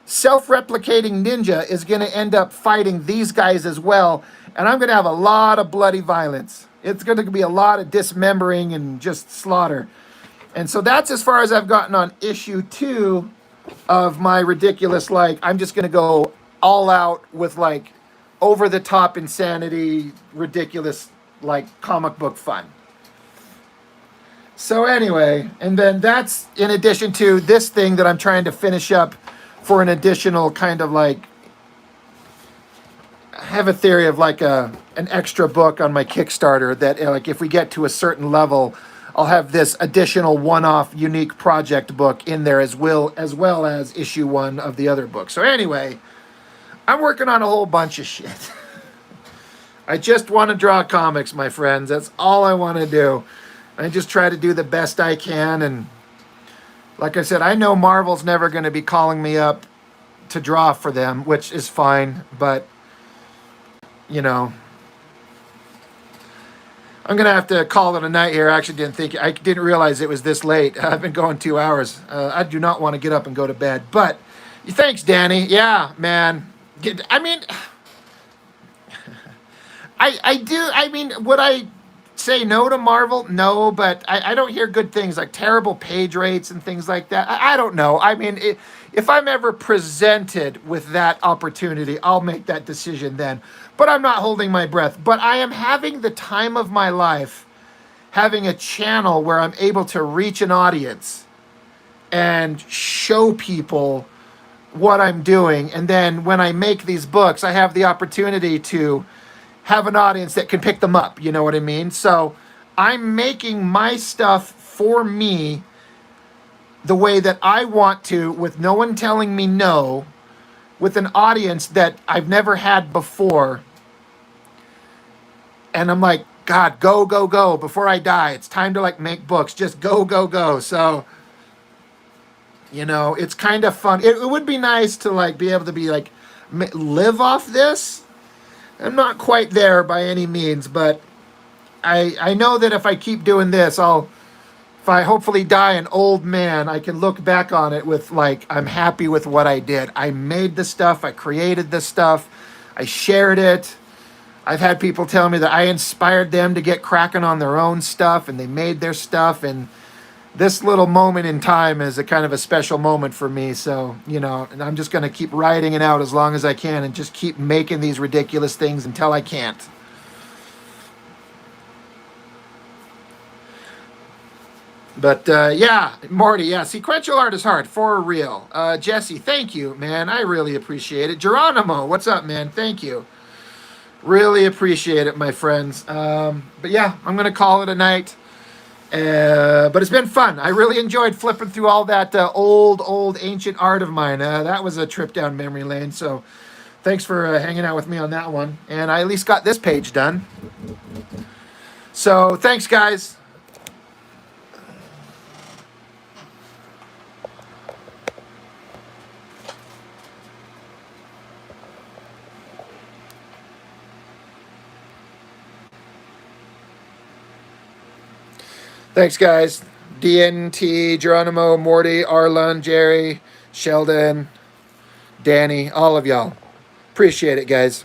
self-replicating ninja is going to end up fighting these guys as well. And I'm going to have a lot of bloody violence. It's going to be a lot of dismembering and just slaughter. And so that's as far as I've gotten on issue 2 of my ridiculous, like, I'm just going to go all out with, like, over the top insanity, ridiculous, like, comic book fun. So anyway, and then that's in addition to this thing that I'm trying to finish up for an additional kind of like, I have a theory of like an extra book on my Kickstarter that like if we get to a certain level, I'll have this additional one-off unique project book in there as well as issue 1 of the other book. So anyway, I'm working on a whole bunch of shit. I just want to draw comics, my friends. That's all I want to do. I just try to do the best I can. And like I said, I know Marvel's never going to be calling me up to draw for them, which is fine. But, you know, I'm going to have to call it a night here. I didn't realize it was this late. I've been going 2 hours. I do not want to get up and go to bed. But thanks, Danny. Yeah, man. I mean, I do. I mean, would I say no to Marvel? No, but I don't hear good things, like terrible page rates and things like that. I don't know. I mean, if I'm ever presented with that opportunity, I'll make that decision then. But I'm not holding my breath. But I am having the time of my life, having a channel where I'm able to reach an audience and show people what I'm doing. And then when I make these books, I have the opportunity to have an audience that can pick them up. You know what I mean? So I'm making my stuff for me the way that I want to, with no one telling me no, with an audience that I've never had before. And I'm like, God, go, go, go. Before I die, it's time to like make books. Just go, go, go. So, you know, it's kind of fun. It would be nice to like be able to be like, live off this. I'm not quite there by any means, but I know that if I keep doing this, if I hopefully die an old man, I can look back on it with like, I'm happy with what I did. I made the stuff. I created the stuff. I shared it. I've had people tell me that I inspired them to get cracking on their own stuff, and they made their stuff. And this little moment in time is a kind of a special moment for me. So, you know, and I'm just going to keep writing it out as long as I can and just keep making these ridiculous things until I can't. But, yeah, Morty, yeah, sequential art is hard, for real. Jesse, thank you, man. I really appreciate it. Geronimo, what's up, man? Thank you. Really appreciate it, my friends. But, yeah, I'm going to call it a night. But it's been fun. I really enjoyed flipping through all that old ancient art of mine. That was a trip down memory lane. So thanks for hanging out with me on that one. And I at least got this page done. So thanks, guys. Thanks, guys. DNT, Geronimo, Morty, Arlon, Jerry, Sheldon, Danny, all of y'all. Appreciate it, guys.